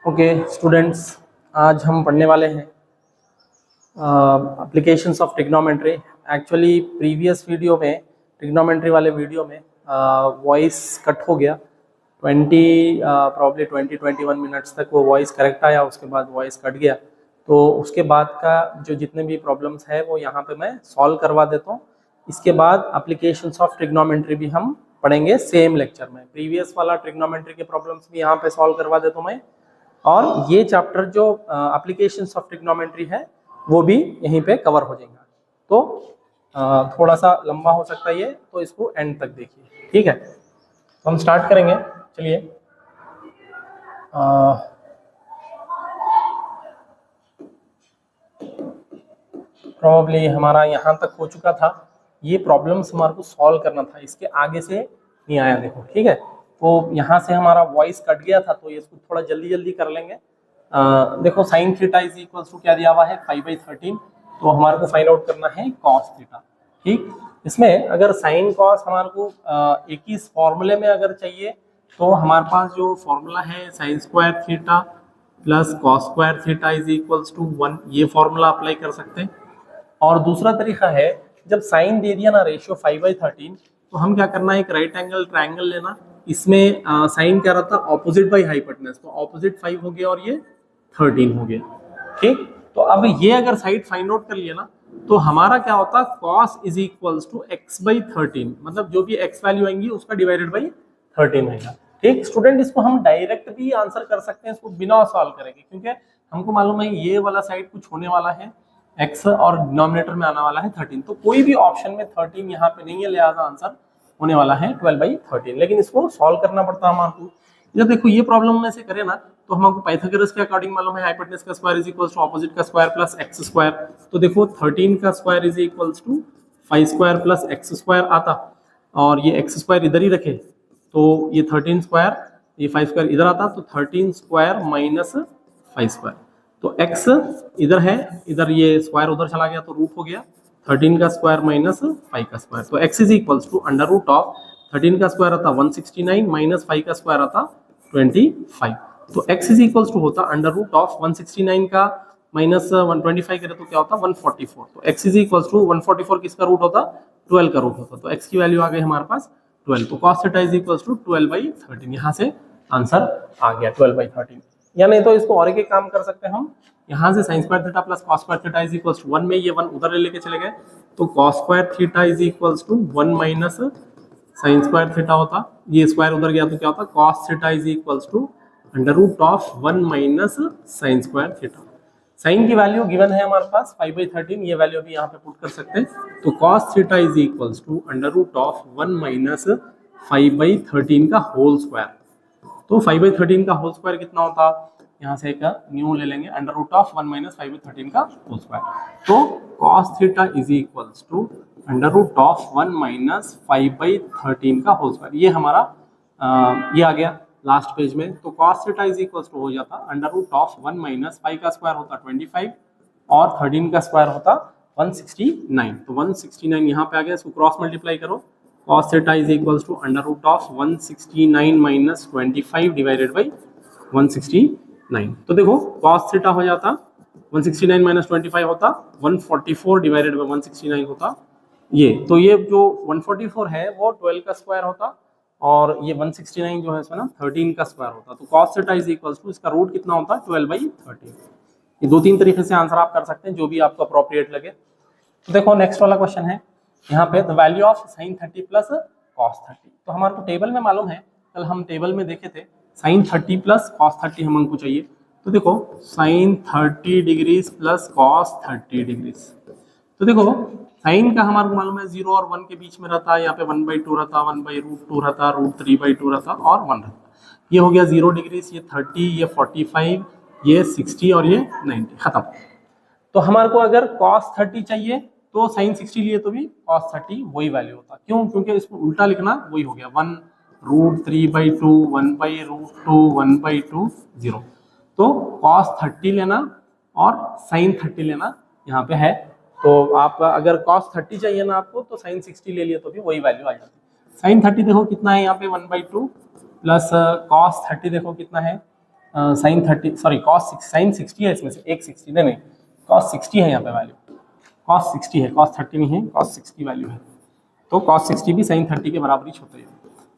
Okay students, आज हम पढ़ने वाले हैं applications of trigonometry. Actually previous video में, ट्रिग्नोमेट्री वाले वीडियो में वॉइस कट हो गया। 21 मिनट्स तक वो वॉइस करेक्ट आया, उसके बाद वॉइस कट गया। तो उसके बाद का जो जितने भी प्रॉब्लम्स है वो यहाँ पे मैं सॉल्व करवा देता हूँ। इसके बाद एप्लीकेशंस ऑफ ट्रिग्नोमेट्री भी हम पढ़ेंगे सेम लेक्चर में। प्रीवियस वाला ट्रिग्नोमेट्री के प्रॉब्लम्स भी यहाँ पे सॉल्व करवा देता हूँ मैं, और ये चैप्टर जो एप्लीकेशंस ऑफ ट्रिग्नोमेट्री है वो भी यहीं पे कवर हो जाएगा। तो थोड़ा सा लंबा हो सकता है ये, तो इसको एंड तक देखिए, ठीक है। तो हम स्टार्ट करेंगे, चलिए। प्रॉब्ली हमारा यहाँ तक हो चुका था। ये प्रॉब्लम्स हमारे को सॉल्व करना था, इसके आगे से नहीं आया, देखो, ठीक है। तो यहाँ से हमारा वॉइस कट गया था, तो इसको थोड़ा जल्दी जल्दी कर लेंगे। देखो sine theta is equal to क्या दिया हुआ है, 5/13। तो हमारे को फाइंड आउट करना है कॉस थीटा, ठीक। इसमें अगर साइन कॉस हमारे को एक ही फॉर्मूले में अगर चाहिए, तो हमारे पास जो फॉर्मूला है sine square theta plus cos square theta is equals to 1, ये फॉर्मूला अप्लाई कर सकते हैं। और दूसरा तरीका है, जब साइन दे दिया ना रेशियो 5/13, तो हम क्या करना है, एक राइट एंगल ट्रायंगल लेना। इसमें साइन क्या रहता है, ऑपोजिट बाई हाइपोटेनस, तो ऑपोजिट 5 हो गया और ये 13 हो गया, ठीक। तो अब ये अगर साइड फाइंड आउट कर लिया ना, तो हमारा क्या होता है, cos is equals to x/13, मतलब जो भी x वैल्यू आएंगी उसका डिवाइडेड बाई 13 आएगा, ठीक। स्टूडेंट इसको हम डायरेक्ट भी आंसर कर सकते हैं, इसको बिना सॉल्व करेंगे, क्योंकि हमको मालूम है ये वाला साइड कुछ होने वाला है x और डिनोमिनेटर में आने वाला है 13। तो कोई भी ऑप्शन में 13 यहाँ पे नहीं है, लिहाजा आंसर होने वाला है 12/13। लेकिन इसको सॉल्व करना पड़ता है हमारे को। जब देखो ये प्रॉब्लम में से करें ना, तो हमको पाइथागोरस के अकॉर्डिंग मालूम है, हाइपोटेनस का square is equals to opposite का स्क्वायर प्लस एक्स स्क्वायर। तो देखो 13 का square is equals to 5 square plus x square आता, और ये एक्स स्क्वायर इधर ही रखे, तो ये 13 स्क्वायर, ये 5 स्क्वायर इधर आता, तो 13 स्क्वायर माइनस 5 स्क्वायर। तो x इधर है, इधर ये स्क्वायर उधर चला गया तो रूट हो गया, 13 का स्क्वायर माइनस 5 का स्क्वायर। तो x is equals to under root of 13 का स्क्वायर आता 169 माइनस 5 का स्क्वायर आता 25। तो x इज इक्वल्स टू होता अंडर रूट ऑफ 169 का माइनस 125 करे तो क्या होता 144। तो x इज इक्वल्स टू 144 किसका रूट होता, 12 का रूट होता। तो x की वैल्यू आ गई हमारे पास 12। तो cos theta is equals to 12/13, यहाँ से आंसर आ गया 12/13। या नहीं तो इसको और एक काम कर सकते हैं हम, यहाँ से sine square theta plus cos square theta is equals to 1 में ये 1 उधर लेके चले गए, तो cos square theta is equals to 1 minus sine square theta होता, ये स्क्वायर उधर गया तो क्या होता, cos theta is equals to under root of 1 minus sine square theta. Sine की वैल्यू गिवन है हमारे पास 5/13, ये वैल्यू भी यहाँ पे पुट कर सकते हैं। तो cos theta is equals to under root of 1 minus 5/13 का होल स्क्वायर। तो 5/13 का होल स्क्वायर कितना होता, यहाँ से एक न्यू ले लेंगे, अंडर रूट ऑफ 1 माइनस 5/13 का होल स्क्वायर। तो cos theta is equals to under root of 1 minus 5/13 का होल स्क्वायर। ये हमारा ये आ गया लास्ट पेज में। तो cos theta is equals to हो जाता अंडर रूट ऑफ 1 माइनस 5 का स्क्वायर होता 25 और 13 का स्क्वायर होता 169। तो 169 यहाँ पे आ गया, इसको क्रॉस मल्टीप्लाई करो, cos theta is equals to under root of 169 minus 25 divided by 169। तो देखो cos थीटा हो जाता 169 माइनस 25 होता 144 डिवाइडेड बाई 169 होता ये। तो ये जो 144 है वो 12 का स्क्वायर होता, और ये 169 जो है इसमें ना 13 का स्क्वायर होता। तो cos theta is equals to इसका रूट कितना होता 12/13। ये 2-3 तरीके से आंसर आप कर सकते हैं, जो भी आपको अप्रोप्रिएट लगे। तो देखो नेक्स्ट वाला क्वेश्चन है यहाँ पे, the value of sign 30 plus cos 30। तो हमारे को टेबल में मालूम है, कल हम टेबल में देखे थे, साइन 30 प्लस कॉस 30 हमको चाहिए। तो देखो sine 30 degrees plus cos 30 degrees. तो देखो साइन का हमारे को मालूम है 0 और 1 के बीच में रहता है, यहाँ पे 1/2 रहता, 1/√2 रहता, √3/2 रहता और 1 रहता। ये हो गया 0 डिग्रीज, ये 30, ये 45, ये 60 और ये 90, खत्म। तो हमारे को अगर cos 30 चाहिए तो sin 60 लिए तो भी cos 30 वही वैल्यू होता। क्यों, क्योंकि इसको उल्टा लिखना वही हो गया, 1√3/2, 1/√2, 1/2, 0। तो cos 30 लेना और sin 30 लेना यहाँ पे है। तो आप अगर cos 30 चाहिए ना आपको, तो sin 60 ले लिए तो भी वही वैल्यू आ जाती है। sin 30 देखो कितना है यहाँ पे 1/2, प्लस कॉस 30 देखो कितना है, साइन 30 सॉरी कॉस साइन 60 है, इसमें से एक 60 नहीं कॉस 60 है यहाँ पे वैल्यू, कॉस 60 है, कॉस 30 नहीं है, कॉस 60 वैल्यू है। तो कॉस 60 भी साइन 30 के बराबर ही होता है।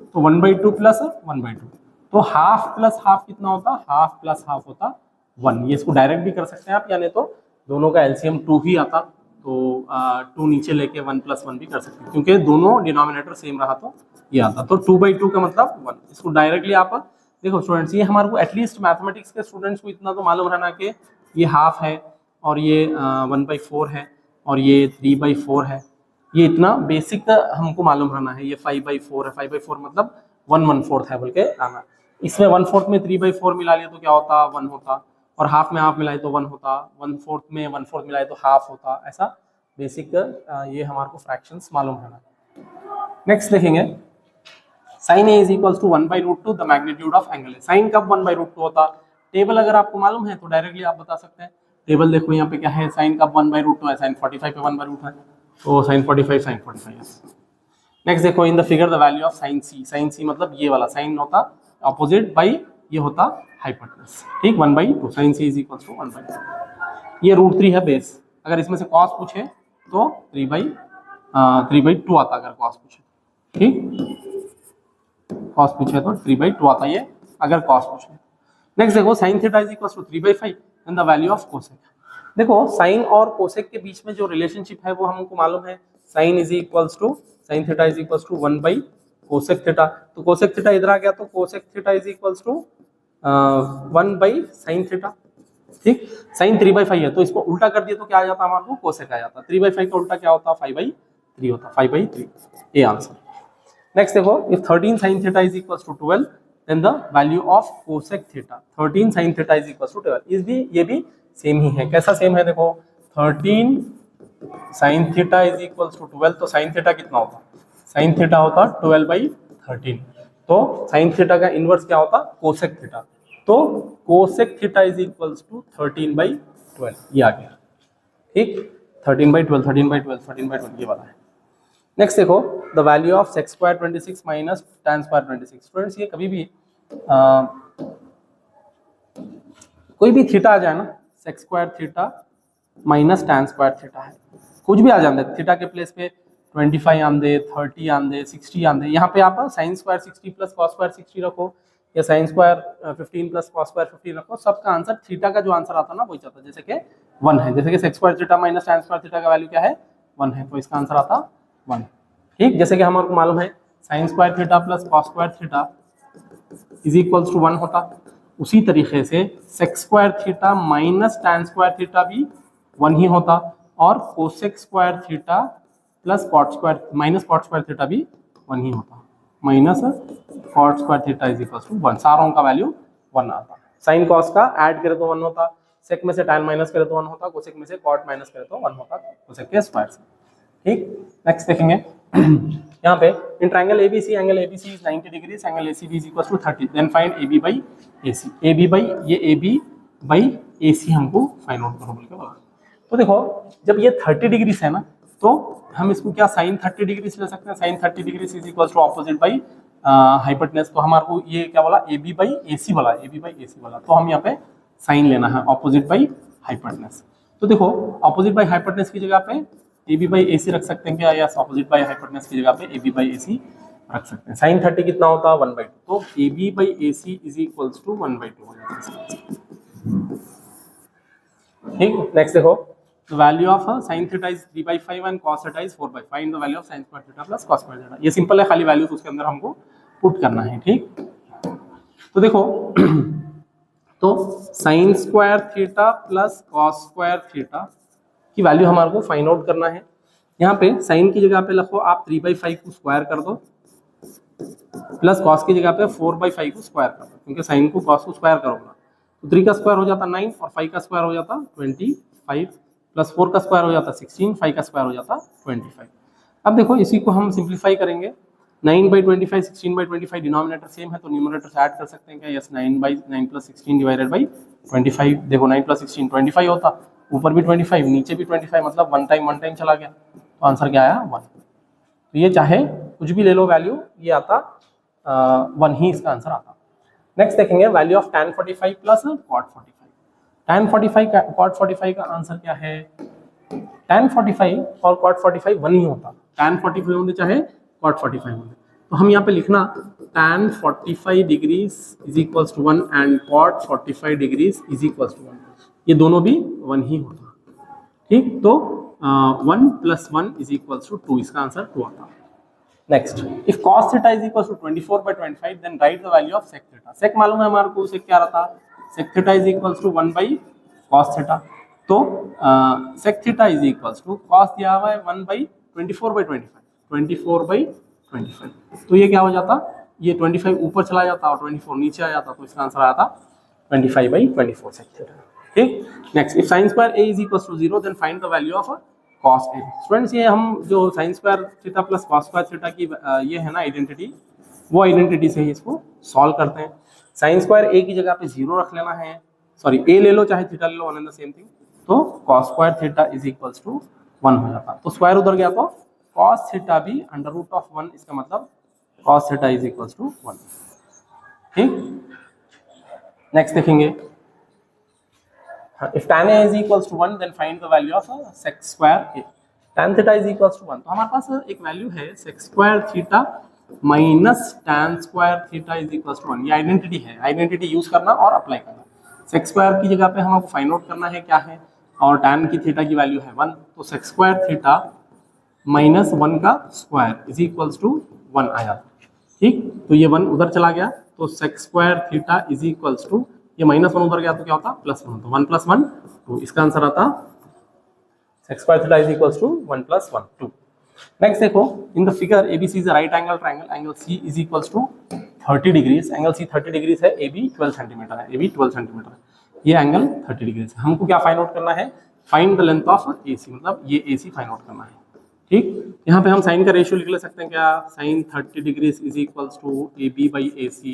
तो 1/2 प्लस 1/2, तो हाफ प्लस हाफ कितना होता, हाफ प्लस हाफ होता 1। ये इसको डायरेक्ट भी कर सकते हैं आप, यानी तो दोनों का एलसीएम 2 ही आता, तो 2 नीचे लेके 1 + 1 भी कर सकते हैं, क्योंकि दोनों डिनोमिनेटर सेम रहा तो ये आता। तो 2/2 का मतलब 1। इसको डायरेक्टली आप देखो स्टूडेंट्स, ये हमारे को एटलीस्ट मैथमेटिक्स के स्टूडेंट्स को इतना तो मालूम रहना कि ये हाफ है और ये 1/4 है और ये 3/4 है, ये इतना बेसिक हमको मालूम रहना है। ये 5/4 है, 5/4 मतलब 1/4 है बोल के आना। इसमें 1/4 में 3/4 मिला लिया तो क्या होता, 1 होता, और हाफ में हाफ मिलाए तो 1 होता, 1/4 में 1/4 मिलाए तो हाफ होता। ऐसा बेसिक ये हमारे को फ्रैक्शंस मालूम रहना। नेक्स्ट देखेंगे, sine A is equals to 1/√2 the magnitude of angle है। साइन कब 1/√2 होता, टेबल अगर आपको मालूम है तो डायरेक्टली आप बता सकते हैं। टेबल देखो यहाँ पे क्या है, साइन कब 1/√2 है, साइन 45 पे 1/√2 है, तो साइन 45 साइन 45। नेक्स्ट देखो, in the figure the value of sine C, sine C मतलब ये वाला साइन होता अपोजिट बाई ये होता हाइपोटेनस, ठीक 1/2, sine C is equals to 1/2। ये √3 है बेस, अगर इसमें से कॉस पूछे तो 3/2 आता, अगर कॉस पूछे, ठीक कॉस पूछे तो 3/2 आता ये, अगर कॉस पूछे। नेक्स्ट देखो, sine theta is equals to 3/5 and the value of cosec. देखो साइन और कोसेक के बीच में जो रिलेशनशिप है वो हमको मालूम है, sine is equals to sine theta is equals to 1/कोसेक थीटा। तो कोसेक थीटा इधर आ गया, तो cosec theta is equals to 1/साइन थीटा, ठीक। साइन 3/5 है तो इसको उल्टा कर दिया तो क्या आ जाता हमारे को, कोसेक आ जाता। 3/5 का उल्टा क्या होता, 5/3 होता, 5/3 ये आंसर। नेक्स्ट देखो, if 13 sin theta is equals to 12 then the value of cosec theta. 13 sin theta is equals to 12, इस भी ये भी सेम ही है। कैसा सेम है, देखो 13 sin theta is equals to 12, तो sin थीटा कितना होता, sin थीटा होता 12/13, तो sin थीटा का इनवर्स क्या होता, कोसेक थीटा, तो cosec theta is equals to 13/12, ये आ गया, ठीक 13/12 13/12 13/12 ये वाला है। नेक्स्ट देखो, the value of sec square 26 minus tan square 26। Students ये कभी भी कोई भी थीटा आ जाए ना, sec square theta minus tan square theta है, कुछ भी आ जाए थीटा के प्लेस पे 25 आन दे, 30 आन दे, 60 आन दे, यहाँ पे आप sine square 60 plus cos square 60 रखो, या sine square 15 plus cos square 15 रखो, सबका आंसर थीटा का जो आंसर आता ना वही आता, जैसे कि 1 है, जैसे कि sec square theta minus tan square theta का वैल्यू क्या है, 1 है, तो इसका आंसर आता 1, ठीक। जैसे कि हमारे को मालूम है sine square theta plus cos square theta is equals to 1 होता, उसी तरीके से sec square theta minus tan square theta भी 1 ही होता, और cosec square theta plus cot square minus cot square theta भी 1 ही होता, minus cot square theta is equals to 1, सारों का वैल्यू 1 आता। साइन कॉस का ऐड करे तो 1 होता, सेक में से tan माइनस करे तो 1 होता, कोसेक में से कॉट माइनस करे तो 1 होता कोसेक के स्क्वायर से, ठीक। नेक्स्ट देखेंगे यहाँ पे, in triangle ABC angle ABC is 90 degrees, angle ACB is equals to 30, then find AB by AC. AB by ये एबी बाई एसी हमको फाइंड आउट करो बोल के बोला। तो देखो जब ये 30 डिग्री है ना, तो हम इसको क्या साइन 30 डिग्री ले सकते हैं, sine 30 degree is equals to opposite by hypotenuse. तो हमारे को ये क्या बोला, एबी बाई एसी वाला, एबी बाई एसी वाला, तो हम यहाँ पे साइन लेना है ऑपोजिट बाई हाइपोटेनस। तो देखो ऑपोजिट बाई हाइपोटेनस की जगह पे AB बाई AC रख सकते हैं क्या, या ऑपोजिट बाई हाइपोटेनस की जगह पे AB बाई AC रख सकते हैं। साइन 30 कितना होता है, 1/2, तो AB by AC is equals to 1/2 हो जाता है, ठीक। नेक्स्ट देखो, the value of sine theta is 3/5 and cos theta is 4/5, find the value of sine square theta plus cos square theta. ये सिंपल है, खाली वैल्यूज उसके अंदर हमको पुट करना है, ठीक। तो देखो तो sign square theta plus cos square theta की वैल्यू हमारे को फाइंड आउट करना है। यहाँ पे साइन की जगह पे लिखो आप 3/5 को स्क्वायर कर दो, प्लस कॉस की जगह पे 4/5 को स्क्वायर कर दो, क्योंकि साइन को कॉस को स्क्वायर करोगे तो 3 का स्क्वायर हो जाता 9 और 5 का स्क्वायर हो जाता 25, प्लस 4 का स्क्वायर हो जाता 16, 5 का स्क्वायर हो जाता 25। अब देखो इसी को हम सिंप्लीफाई करेंगे, 9/25 16/25 डिनोमिनेटर सेम है तो न्यूमरेटर से ऐड कर सकते हैं क्या, यस 9/9 + 16 डिवाइडेड बाई 25। देखो 9 + 16 25 होता, ऊपर भी 25 नीचे भी 25, मतलब 1 टाइम चला गया, तो आंसर क्या आया 1। तो ये चाहे कुछ भी ले लो वैल्यू, ये आता 1 ही इसका आंसर आता। नेक्स्ट देखेंगे value of tan 45 plus cot 45। tan 45 का cot 45 का आंसर क्या है? tan 45 और cot 45 1 ही होता, tan 45 होंगे चाहे cot 45 होंगे। तो हम यहाँ पे लिखना tan 45 degrees is equals to 1 and cot 45 degrees is equals to 1, ये दोनों भी 1 ही होता। ठीक, तो 1 + 1 इज इक्वल्स टू 2, इसका आंसर 2 आता। Next, if cos theta is equals to 24/25 then write the value of sec theta. sec मालूम है हमारे को, sec क्या रहता? sec theta is equals to 1/cos theta. तो sec theta is equals to cos दिया हुआ है 1/24/25, 24/25। तो ये क्या हो जाता? ये 25 ऊपर चला जाता और 24 नीचे आ जाता, तो इसका आंसर आता 25/24 sec थीटा। ठीक, next, if sin square a is equals to 0 then find the value of cos a। Students, ये हम जो sin square theta plus cos square theta की ये है ना आइडेंटिटी, वो आइडेंटिटी से ही इसको सॉल्व करते हैं। sin स्क्वायर a की जगह पे 0 रख लेना है, सॉरी a ले लो चाहे थीटा ले लो, one and the same thing. तो cos square theta is equals to 1 हो जाता, तो स्क्वायर उधर गया तो cos थीटा भी √1, इसका मतलब cos theta is equals to 1। ठीक, नेक्स्ट देखेंगे, if tan a is equals to 1 then find the value of sec square a। tan theta is equals to 1, तो हमारे पास एक वैल्यू है sec square theta minus tan square theta is equals to 1। ये identity है, identity use करना और apply करना। sec square की जगह पे हमको फाइंड आउट करना है क्या है, और tan की थीटा की वैल्यू है 1, तो sec square theta minus 1 का स्क्वायर इज इक्वल्स टू 1 आया। ठीक, तो ये 1 उधर चला गया, तो sec square theta is equals to, ये -1 उधर गया तो क्या होता? +1, तो 1 + 1 2, इसका आंसर आता sec square theta is equals to 1 + 1 2। Next देखो, in the figure ABC is a right angle triangle, angle C is equals to 30 degrees, angle C 30 degrees है, AB 12 सेंटीमीटर है, AB 12 सेंटीमीटर है, ये एंगल 30 डिग्रीज है। हमको क्या find out करना है? Find the length of AC, मतलब ये AC फाइंड आउट करना है। ठीक, यहाँ पे हम साइन का रेशियो लिख ले सकते हैं क्या? sin 30 degrees is equals to AB/AC,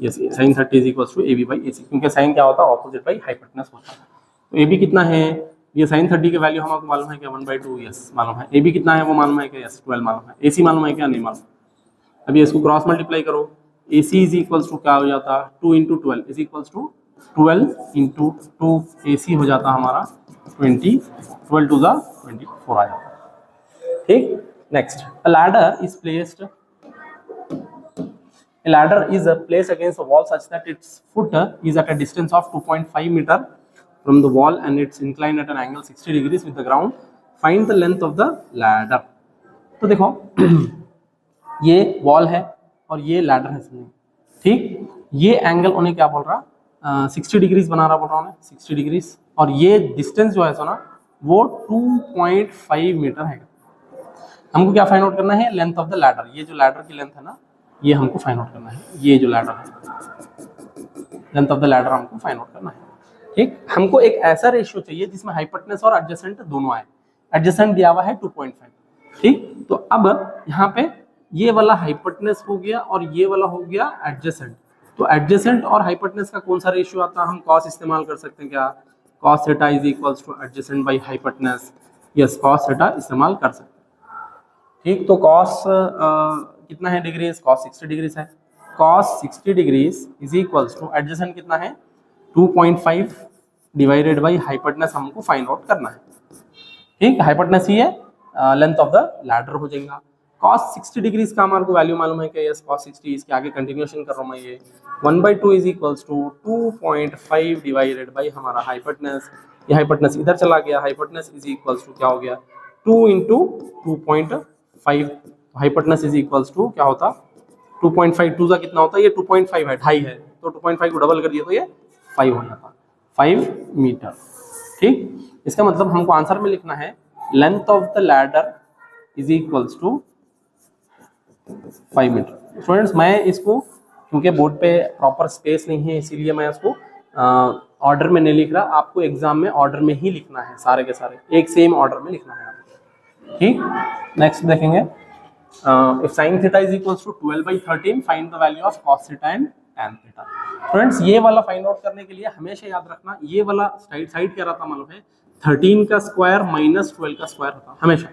yes, sin 30 is equals to AB/AC, क्योंकि साइन क्या होता है? ऑपोजिट बाई हाइपोटेनस होता है। तो AB कितना है? ये sin 30 की वैल्यू हमको मालूम है क्या? 1/2, यस मालूम है। AB कितना है वो मालूम है क्या? यस 12 मालूम है। AC मालूम है क्या? नहीं मालूम। अभी इसको क्रॉस मल्टीप्लाई करो, AC इज इक्वल्स टू क्या हो जाता? 2 × 12 इज इक्वल्स टू 12 × 2, AC हो जाता हमारा 20, 12 × 24 आ जाता। ठीक, next, a ladder is placed against the wall such that its foot is at a distance of 2.5 meter from the wall and it's inclined at an angle 60 degrees with the ground। Find the length of the ladder। तो देखो ये wall है और ये ladder है समझिए। ठीक, ये एंगल उन्हें क्या बोल रहा? 60 डिग्रीज बना रहा बोल रहा हूँ 60 डिग्रीज, और ये डिस्टेंस जो है सो ना वो 2.5 मीटर है। हमको क्या फाइंड आउट करना है? Length of the ladder. ये जो लैडर की लेंथ है ना, ये हमको फाइंड आउट करना है। ये जो लैडर है, लेंथ ऑफ द लैडर हमको फाइंड आउट करना है। ठीक, हमको एक ऐसा रेशियो चाहिए जिसमें हाइपोटेनस और एडजेसेंट दोनों आए। एडजेसेंट दिया हुआ है 2.5। ठीक, तो अब यहाँ पे ये वाला हाइपोटेनस हो गया और ये वाला हो गया एडजेसेंट। तो एडजेसेंट और हाइपोटेनस का कौन सा रेशियो आता है? हम कॉस इस्तेमाल कर सकते हैं क्या? cos theta is equals to adjacent by hypotenuse, yes cos theta इस्तेमाल कर सकते हैं। ठीक, तो cos कितना है डिग्रीज? cos 60 डिग्रीज है। cos 60 degrees is equals to adjacent कितना है? 2.5 डिवाइडेड बाई हाइपोटेनस हमको फाइंड आउट करना है। ठीक, हाइपोटेनस ही है, लेंथ ऑफ द लैडर हो जाएगा। cos 60 डिग्रीज का हमारे को वैल्यू मालूम है कि यस cos 60, इसके आगे कंटिन्यूएशन कर रहा हूँ मैं। ये 1/2 is equals to 2.5 divided by हमारा हाइपोटेनस, ये हाइपोटेनस इधर चला गया, हाइपोटेनस इज इक्वल्स टू क्या हो गया? 2 × 2.5, हाइपोटेनस इज इक्वल्स टू क्या होता? 2.5, 2 का कितना होता है? ये 2.5 है, 2.5 है, तो 2.5 को डबल कर दिया तो ये 5 हो जाता, 5 मीटर। ठीक, इसका मतलब हमको आंसर में लिखना है length of the ladder is equals to 5 metre. Students, मैं इसको क्योंकि बोर्ड पे प्रॉपर स्पेस नहीं है इसीलिए मैं इसको ऑर्डर में नहीं लिख रहा। आपको एग्जाम में ऑर्डर में ही लिखना है, सारे के सारे एक सेम ऑर्डर में लिखना है आपको। ठीक, नेक्स्ट देखेंगे, if sin theta is equals to 12/13 find the value of cos theta and tan theta. Friends, ये वाला फाइंड आउट करने के लिए हमेशा याद रखना, ये वाला साइड क्या रहता मालूम है? 13 का स्क्वायर माइनस 12 का स्क्वायर होता हमेशा।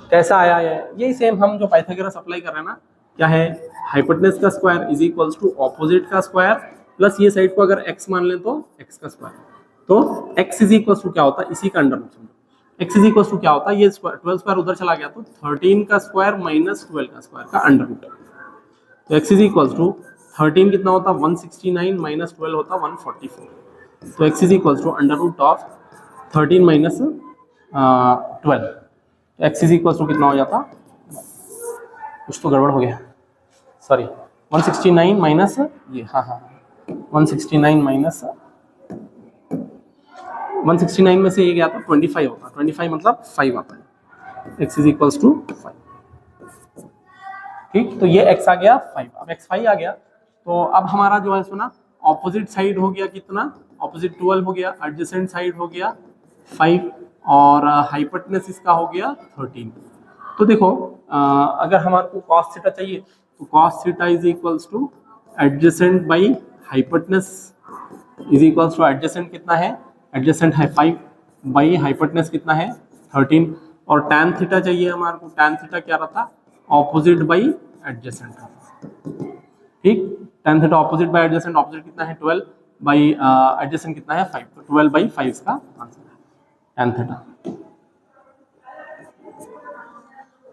कैसा आया है? यही सेम हम जो पाइथागोरस अप्लाई कर रहे हैं ना, क्या है, हाइपोटेनस का square is equals to opposite का स्क्वायर प्लस ये साइड को अगर x मान लें तो x का स्क्वायर। तो x इज इक्वल्स टू क्या होता है, इसी का अंडर रूट समझो, x इज इक्वल्स टू क्या होता है, ये 12 स्क्वायर उधर चला गया तो 13 का स्क्वायर माइनस 12 का स्क्वायर का अंडर रूट। तो x इज इक्वल्स टू 13 कितना होता है 169 माइनस 12 होता 144। तो x is equals to under root of 13 minus 12। x is equals to कितना हो जाता, कुछ तो गड़बड़ हो गया, सॉरी 169 माइनस ये, हाँ 169 माइनस 169 में से ये गया था 25 होता, 25 मतलब 5 आता है, x इज इक्वल्स टू 5। ठीक, तो ये x आ गया 5, अब x 5 आ गया तो अब हमारा जो है सुना ऑपोजिट साइड हो गया कितना, ऑपोजिट 12 हो गया, एडजेसेंट साइड हो गया 5 और हाइपोटेनस इसका हो गया 13। तो देखो अगर हमारे को cos थीटा चाहिए तो cos theta is equals to adjacent by hypotenuse is equals to adjacent कितना है, एडजेसेंट है 5 बाई हाइपोटेनस कितना है 13, और tan थीटा चाहिए हमारे को, tan थीटा क्या रहता, ऑपोजिट बाई एडजेसेंट रहता। ठीक, tan theta opposite by adjacent, opposite कितना है 12 बाई एडजेसेंट कितना है 5, तो 12 बाई 5 इसका आंसर है tan थीटा।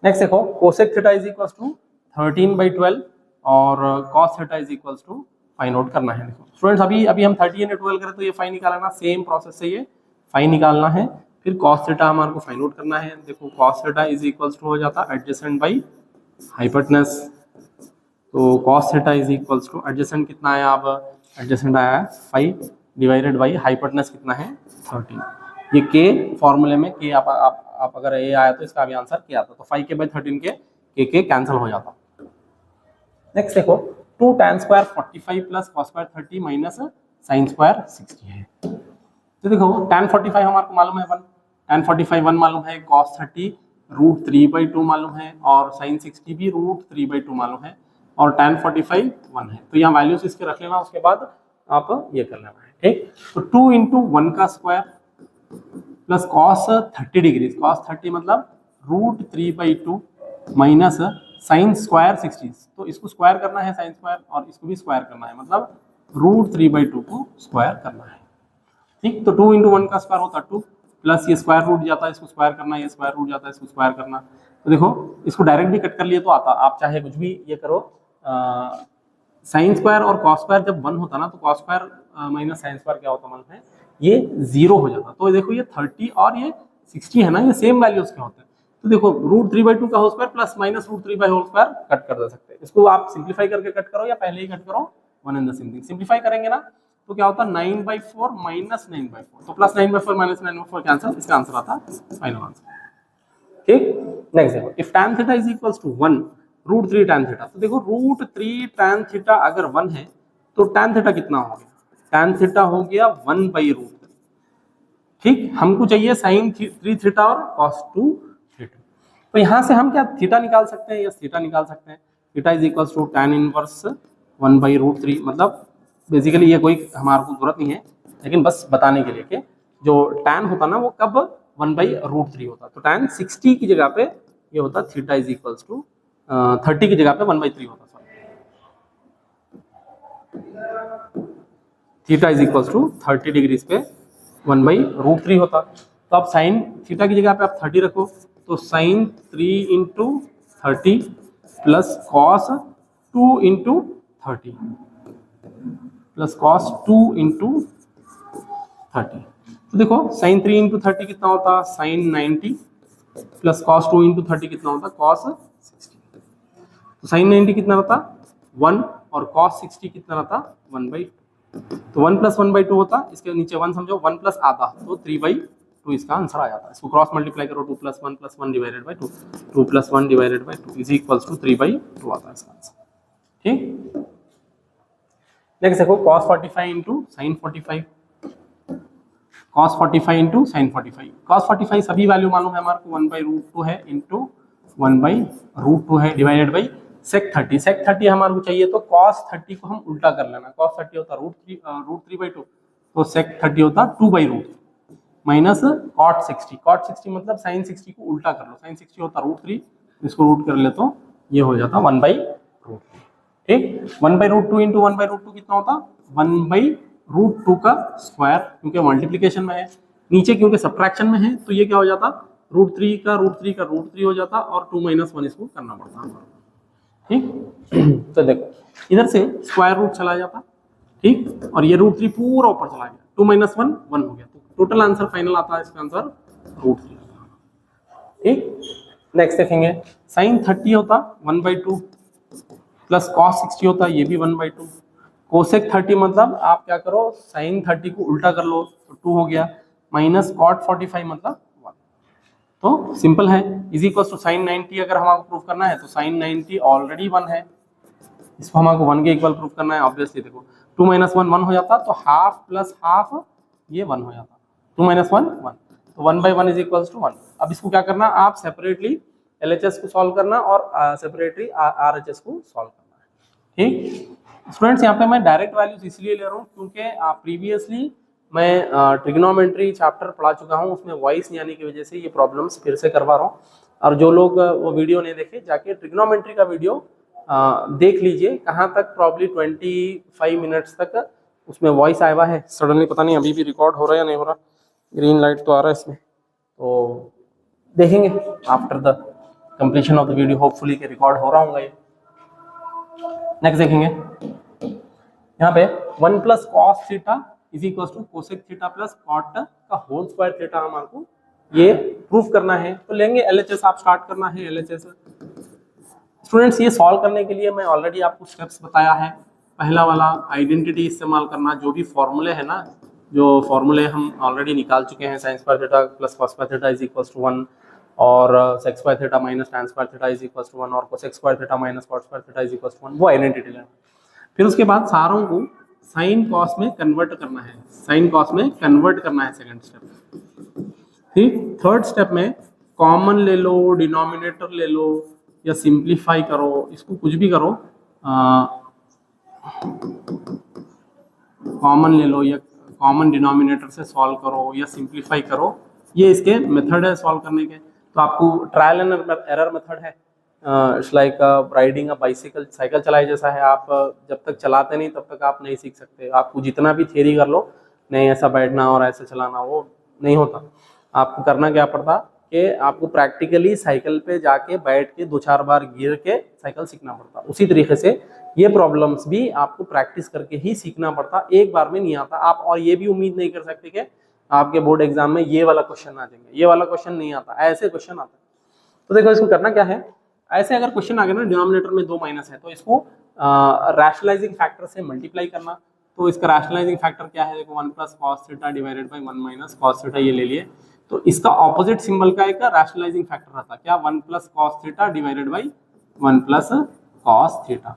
नेक्स्ट देखो cosec theta is equals to 13 by 12 और cos theta is equals to find out करना है। देखो स्टूडेंट्स अभी हम 13 और 12 करें तो ये फाइन निकालना, सेम प्रोसेस से ये फाइन निकालना है, फिर cos थीटा हमारे को फाइंड आउट करना है। देखो cos theta is equals to हो जाता एडजेसेंट बाई हाइपोटेनस, तो cos theta is equals to adjacent कितना आया, अब एडजेसेंट आया है 5 डिवाइडेड बाई हाइपोटेनस कितना है 13। ये के फॉर्मूले में के आप अगर ये आया तो इसका भी आंसर क्या आता, तो 5 के बाई 13 के कैंसिल हो जाता। नेक्स्ट देखो 2 tan square 45 plus cos square 30 minus sin square 60 है। तो देखो tan 45 हमारे को मालूम है 1, tan 45 1 मालूम है, cos 30 √3/2 मालूम है और sin 60 भी √3/2 मालूम है और tan 45 1 है। तो यहाँ वैल्यूज इसके रख लेना, उसके बाद आप ये कर लेना है। ठीक, तो 2 × 1 का square plus cos 30 degree, cos 30 मतलब √3/2 माइनस साइन स्क्वायर 60, तो इसको स्क्वायर करना है साइन स्क्वायर और इसको भी स्क्वायर करना है, मतलब √3/2 को स्क्वायर करना है। ठीक, तो 2 × 1 का स्क्वायर होता 2 प्लस ये स्क्वायर रूट जाता है, इसको स्क्वायर करना, ये स्क्वायर रूट जाता है, इसको स्क्वायर करना। तो देखो इसको डायरेक्ट भी कट कर लिए तो आता, आप चाहे कुछ भी ये करो। साइन स्क्वायर और कॉस स्क्वायर जब 1 होता ना तो cos square minus sine square क्या होता मतलब है ये 0 हो जाता। तो देखो ये 30 और ये 60 है ना, ये सेम वैल्यूज के होते हैं। तो देखो √3/2 का whole square plus minus √3 whole square cut कर दे सकते हैं। इसको आप सिंप्लीफाई करके कट करो या पहले ही कट करो, one and the same thing. Simplify करेंगे ना तो क्या होता है 9/4 माइनस 9/4, तो प्लस 9/4 माइनस 9/4 कैंसिल, इसका आंसर आता फाइनल आंसर। ठीक, नेक्स्ट देखो if tan theta is equals to 1 √3 tan theta, तो देखो √3 tan थीटा अगर 1 है तो tan थीटा कितना हो गया, tan थीटा हो गया 1/√3। ठीक, हमको चाहिए sin 3 थीटा और cos 2 थीटा। तो यहाँ से हम क्या थीटा निकाल सकते हैं या थीटा निकाल सकते हैं। Theta is equals to tan inverse 1/√3, मतलब बेसिकली ये कोई हमारे को जरूरत नहीं है, लेकिन बस बताने के लिए कि जो tan होता ना वो कब 1/√3 होता। तो tan 60 की जगह पे ये होता थीटा इज इक्वल्स टू 30 की जगह पे 1/3 होता, sorry theta is equals to 30 degrees पे 1/√3 होता। तो आप साइन थीटा की जगह पे आप 30 रखो, तो sine 3 × 30 plus cos 2 × 30 plus cos 2 × 30। तो देखो साइन 3 × 30 कितना होता, साइन 90 प्लस कॉस 2 × 30 कितना होता, कॉस 60। तो साइन 90 कितना रहता 1 और कॉस 60 कितना रहता 1/2। तो 1 + 1/2 होता, इसके नीचे 1 समझो, 1 प्लस आधा तो 3/2 इसका आंसर आ जाता है। इसको क्रॉस मल्टीप्लाई करो, 2 + 1 + 1 divided by 2, 2 + 1 divided by 2 is equals to 3/2 आता है इसका आंसर। ठीक, नेक्स्ट देखो cos 45 × sin 45, cos 45 × sin 45। cos 45 सभी वैल्यू मालूम है हमारे को, 1/√2 है इंटू 1/√2 है डिवाइडेड बाई sec 30। sec 30 हमारे को चाहिए तो cos 30 को हम उल्टा कर लेना, cos 30 होता √3/2, तो sec 30 होता 2/√3 माइनस cot 60। cot 60 मतलब sin 60 को उल्टा कर लो, sin 60 होता √3, इसको रूट कर ले तो ये हो जाता 1/3। ठीक। 1/√2 इंटू 1/√2 कितना होता, 1/√2 का स्क्वायर, क्योंकि मल्टीप्लीकेशन में है। नीचे क्योंकि सब्ट्रैक्शन में है तो ये क्या हो जाता, √3 का √3 का √3 हो जाता और 2 - 1 इसको करना पड़ता। ठीक। तो देखो इधर से स्क्वायर रूट चला जाता, ठीक, और ये √3 पूरा ऊपर चला गया, 2 - 1 1 हो गया, तो टोटल आंसर फाइनल आता है इसका आंसर √3। ठीक। नेक्स्ट देखेंगे sin 30 होता 1/2 प्लस cos 60 होता, ये भी 1/2। कोसेक 30 मतलब आप क्या करो, sin 30 को उल्टा कर लो तो 2 हो गया, माइनस cot 45 मतलब 1। तो सिंपल है, इज इक्वल टू sin 90 अगर हमको प्रूफ करना है तो sin 90 ऑलरेडी 1 है, इसको हमको 1 के इक्वल प्रूफ करना है। ऑब्वियसली देखो 2 - 1 1 हो जाता, तो हाफ प्लस हाफ ये 1 हो जाता, 2 - 1 1, तो 1/1 इज इक्वल टू 1। अब इसको क्या करना, आप सेपरेटली LHS को सॉल्व करना और सेपरेटली RHS को सॉल्व करना है। ठीक स्टूडेंट्स, यहाँ पे मैं डायरेक्ट वैल्यूज इसलिए ले रहा हूँ क्योंकि प्रीवियसली मैं ट्रिग्नोमेट्री चैप्टर पढ़ा चुका हूँ, उसमें वॉइस नहीं आने की वजह से ये प्रॉब्लम्स फिर से करवा रहा हूँ। और जो लोग वो वीडियो नहीं देखे, जाके ट्रिग्नोमेट्री का वीडियो देख लीजिए, कहाँ तक प्रॉब्ली 25 मिनट्स तक उसमें वॉइस आया हुआ है। सडनली पता नहीं अभी भी रिकॉर्ड हो रहा है या नहीं हो रहा, ग्रीन लाइट तो आ रहा है इसमें, तो देखेंगे after the completion of the video, hopefully के रिकॉर्ड हो रहा होगा ये। नेक्स्ट देखेंगे यहाँ पे 1 plus cos theta is equal to cosec theta plus cot का होल स्क्वायर थीटा हमारे को ये प्रूफ करना है। तो लेंगे LHS, आप स्टार्ट करना है LHS। स्टूडेंट्स ये सॉल्व करने के लिए मैं ऑलरेडी आपको स्टेप्स बताया है। पहला वाला आइडेंटिटी इस्तेमाल करना, जो भी फॉर्मूले है ना, जो फॉर्मूले हम ऑलरेडी निकाल चुके हैं, sin square theta plus cos square theta is equal to 1 और sec square theta minus tan square theta is equal to 1 और cosec square theta minus cot square theta is equal to 1, वो identity लेना। फिर उसके बाद सारों को sine cos में कन्वर्ट करना है, साइन कॉस में कन्वर्ट करना है सेकंड स्टेप। ठीक, थर्ड स्टेप में कॉमन ले लो, डिनोमिनेटर ले लो या सिंप्लीफाई करो, इसको कुछ भी करो, कॉमन ले लो या कॉमन डिनोमिनेटर से सॉल्व करो या सिंप्लीफाई करो, ये इसके मेथड है सॉल्व करने के। तो आपको ट्रायल एंड एरर मेथड है, it's like riding a bicycle, cycle चलाए जैसा है। आप जब तक चलाते नहीं तब तक आप नहीं सीख सकते। आपको जितना भी थियरी कर लो, नहीं ऐसा बैठना और ऐसे चलाना, वो नहीं होता। आपको करना क्या पड़ता कि आपको प्रैक्टिकली साइकिल पे जाके बैठ के 2-4 बार गिर के साइकिल सीखना पड़ता। उसी तरीके से ये प्रॉब्लम्स भी आपको प्रैक्टिस करके ही सीखना पड़ता, एक बार में नहीं आता। आप और ये भी उम्मीद नहीं कर सकते कि आपके बोर्ड एग्जाम में ये वाला क्वेश्चन आ जाएंगे, ये वाला क्वेश्चन नहीं आता, ऐसे क्वेश्चन आता है। तो देखो इसको करना क्या है, ऐसे अगर क्वेश्चन आ गया ना डिनोमिनेटर में 2 माइनस है, तो इसको रैशनलाइजिंग फैक्टर से मल्टीप्लाई करना। तो इसका रैशनलाइजिंग फैक्टर क्या है, देखो 1 plus cos theta divided by 1 minus cos theta, ये ले लिए। तो इसका ऑपोजिट सिंबल का एक रैशनलाइजिंग फैक्टर रहता क्या, 1 plus cos theta divided by 1 plus cos theta,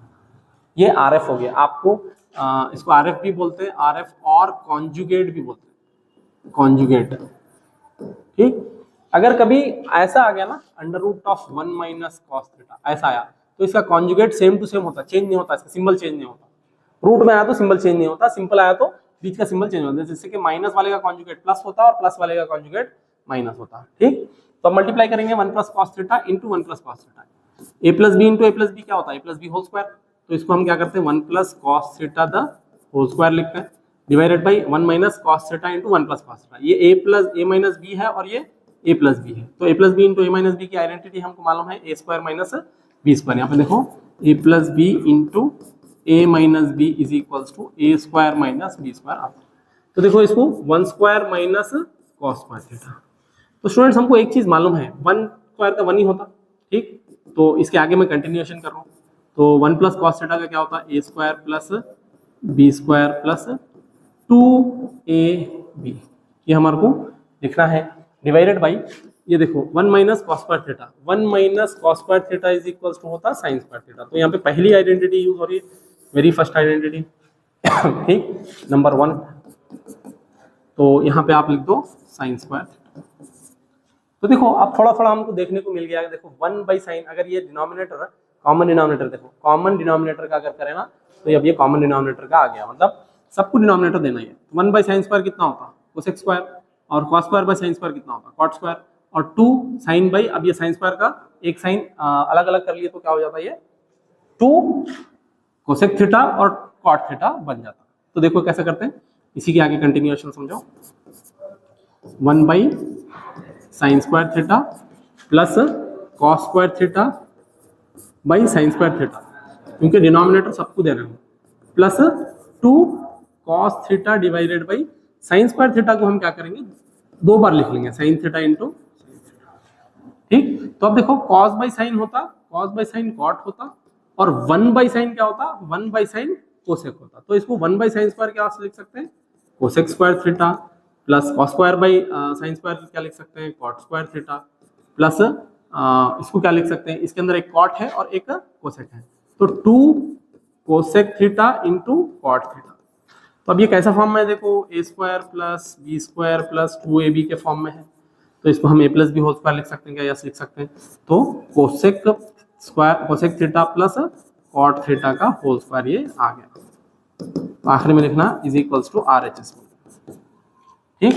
ये RF हो गया। आपको इसको RF भी बोलते हैं, RF और कॉन्जुगेट भी बोलते हैं, कॉन्जुगेट। ठीक, अगर कभी ऐसा आ गया ना √1 माइनस कॉस थीटा ऐसा आया, तो इसका कॉन्जुगेट सेम टू सेम होता, चेंज नहीं होता, इसका सिंबल चेंज नहीं होता। रूट में आया तो सिंबल चेंज नहीं होता, सिंपल आया तो बीच का सिंबल चेंज होता है, जैसे कि माइनस वाले का कॉन्जुगेट प्लस होता और प्लस वाले का कॉन्जुगेट माइनस होता। ठीक, तो मल्टीप्लाई करेंगे 1 plus cos theta into 1 plus cos theta, A plus B into A plus B क्या होता है, A plus B whole square. तो इसको हम क्या करते हैं 1 plus cos theta the whole square लिखते हैं, divided by 1 minus cos theta into 1 plus cos theta. ये ए माइनस बी है और ये ए प्लस बी है, तो A plus B into A minus B की आइडेंटिटी हमको मालूम है, A square minus B square. यहाँ पे देखो A plus B into A minus B is equals to A square minus B square आता है। तो देखो इसको 1 square minus cos square theta. तो स्टूडेंट्स हमको एक चीज मालूम है, 1 स्क्वायर का 1 ही होता। ठीक, तो इसके आगे मैं कंटिन्यूएशन कर रहा हूँ। तो 1 प्लस कॉस थीटा का क्या होता है, A square plus B square plus 2ab, ये हमारे को लिखना है, डिवाइडेड बाई ये देखो 1 minus cos square theta, 1 minus cos square theta is equals to होता साइन स्क्वायर थीटा। तो यहाँ पे पहली आइडेंटिटी यूज हो रही है, वेरी फर्स्ट आइडेंटिटी। ठीक, नंबर 1, तो यहाँ पे आप लिख दो साइन स्क्वायर थीटा। तो देखो अब थोड़ा थोड़ा हमको देखने को मिल गया, देखो 1 बाई साइन, अगर ये डिनोमिनेटर कॉमन डिनोमिनेटर, देखो कॉमन डिनोमिनेटर का अगर करें ना, तो अब ये कॉमन डिनोमिनेटर का आ गया, मतलब सबको डिनोमिनेटर देना ही है। 1 बाई साइन स्क्वायर कितना होता, कोसेक स्क्वायर, और cos square by sine square कितना होता, कॉट स्क्वायर, और 2 साइन बाई, अब ये साइन स्क्वायर का एक साइन अलग अलग कर लिए तो क्या हो जाता है, ये 2 कोसेक थीटा और कॉट थीटा बन जाता। तो देखो कैसे करते हैं, इसी के आगे कंटिन्यूएशन समझो। 1 by sine square theta plus cos square theta by sine square theta, क्योंकि डिनोमिनेटर सबको दे रहे हैं, plus 2 cos theta divided by sine square theta को हम क्या करेंगे, 2 बार लिख लेंगे, साइन थीटा इंटू। ठीक, तो अब देखो कॉस बाई साइन होता, कॉस बाई साइन कॉट होता, और 1 बाई साइन क्या होता, 1 बाई साइन कोसेक होता। तो इसको 1 बाई साइन स्क्वायर क्या लिख सकते हैं, cosec square theta, plus cos square by sine square क्या लिख सकते हैं, कॉट स्क्वायर थीटा, प्लस इसको क्या लिख सकते हैं, इसके अंदर एक कॉट है और एक कोसेक है, तो 2 cosec theta into cot theta. तो अब ये कैसा फॉर्म में है, देखो A square plus B square plus 2ab के फॉर्म में है, तो इसको हम a plus B whole square लिख सकते हैं क्या, यस लिख सकते हैं। तो cosec square cosec theta plus cot theta का होल स्क्वायर ये आ गया, तो आखिर में लिखना इज इक्वल्स टू RHS। ठीक,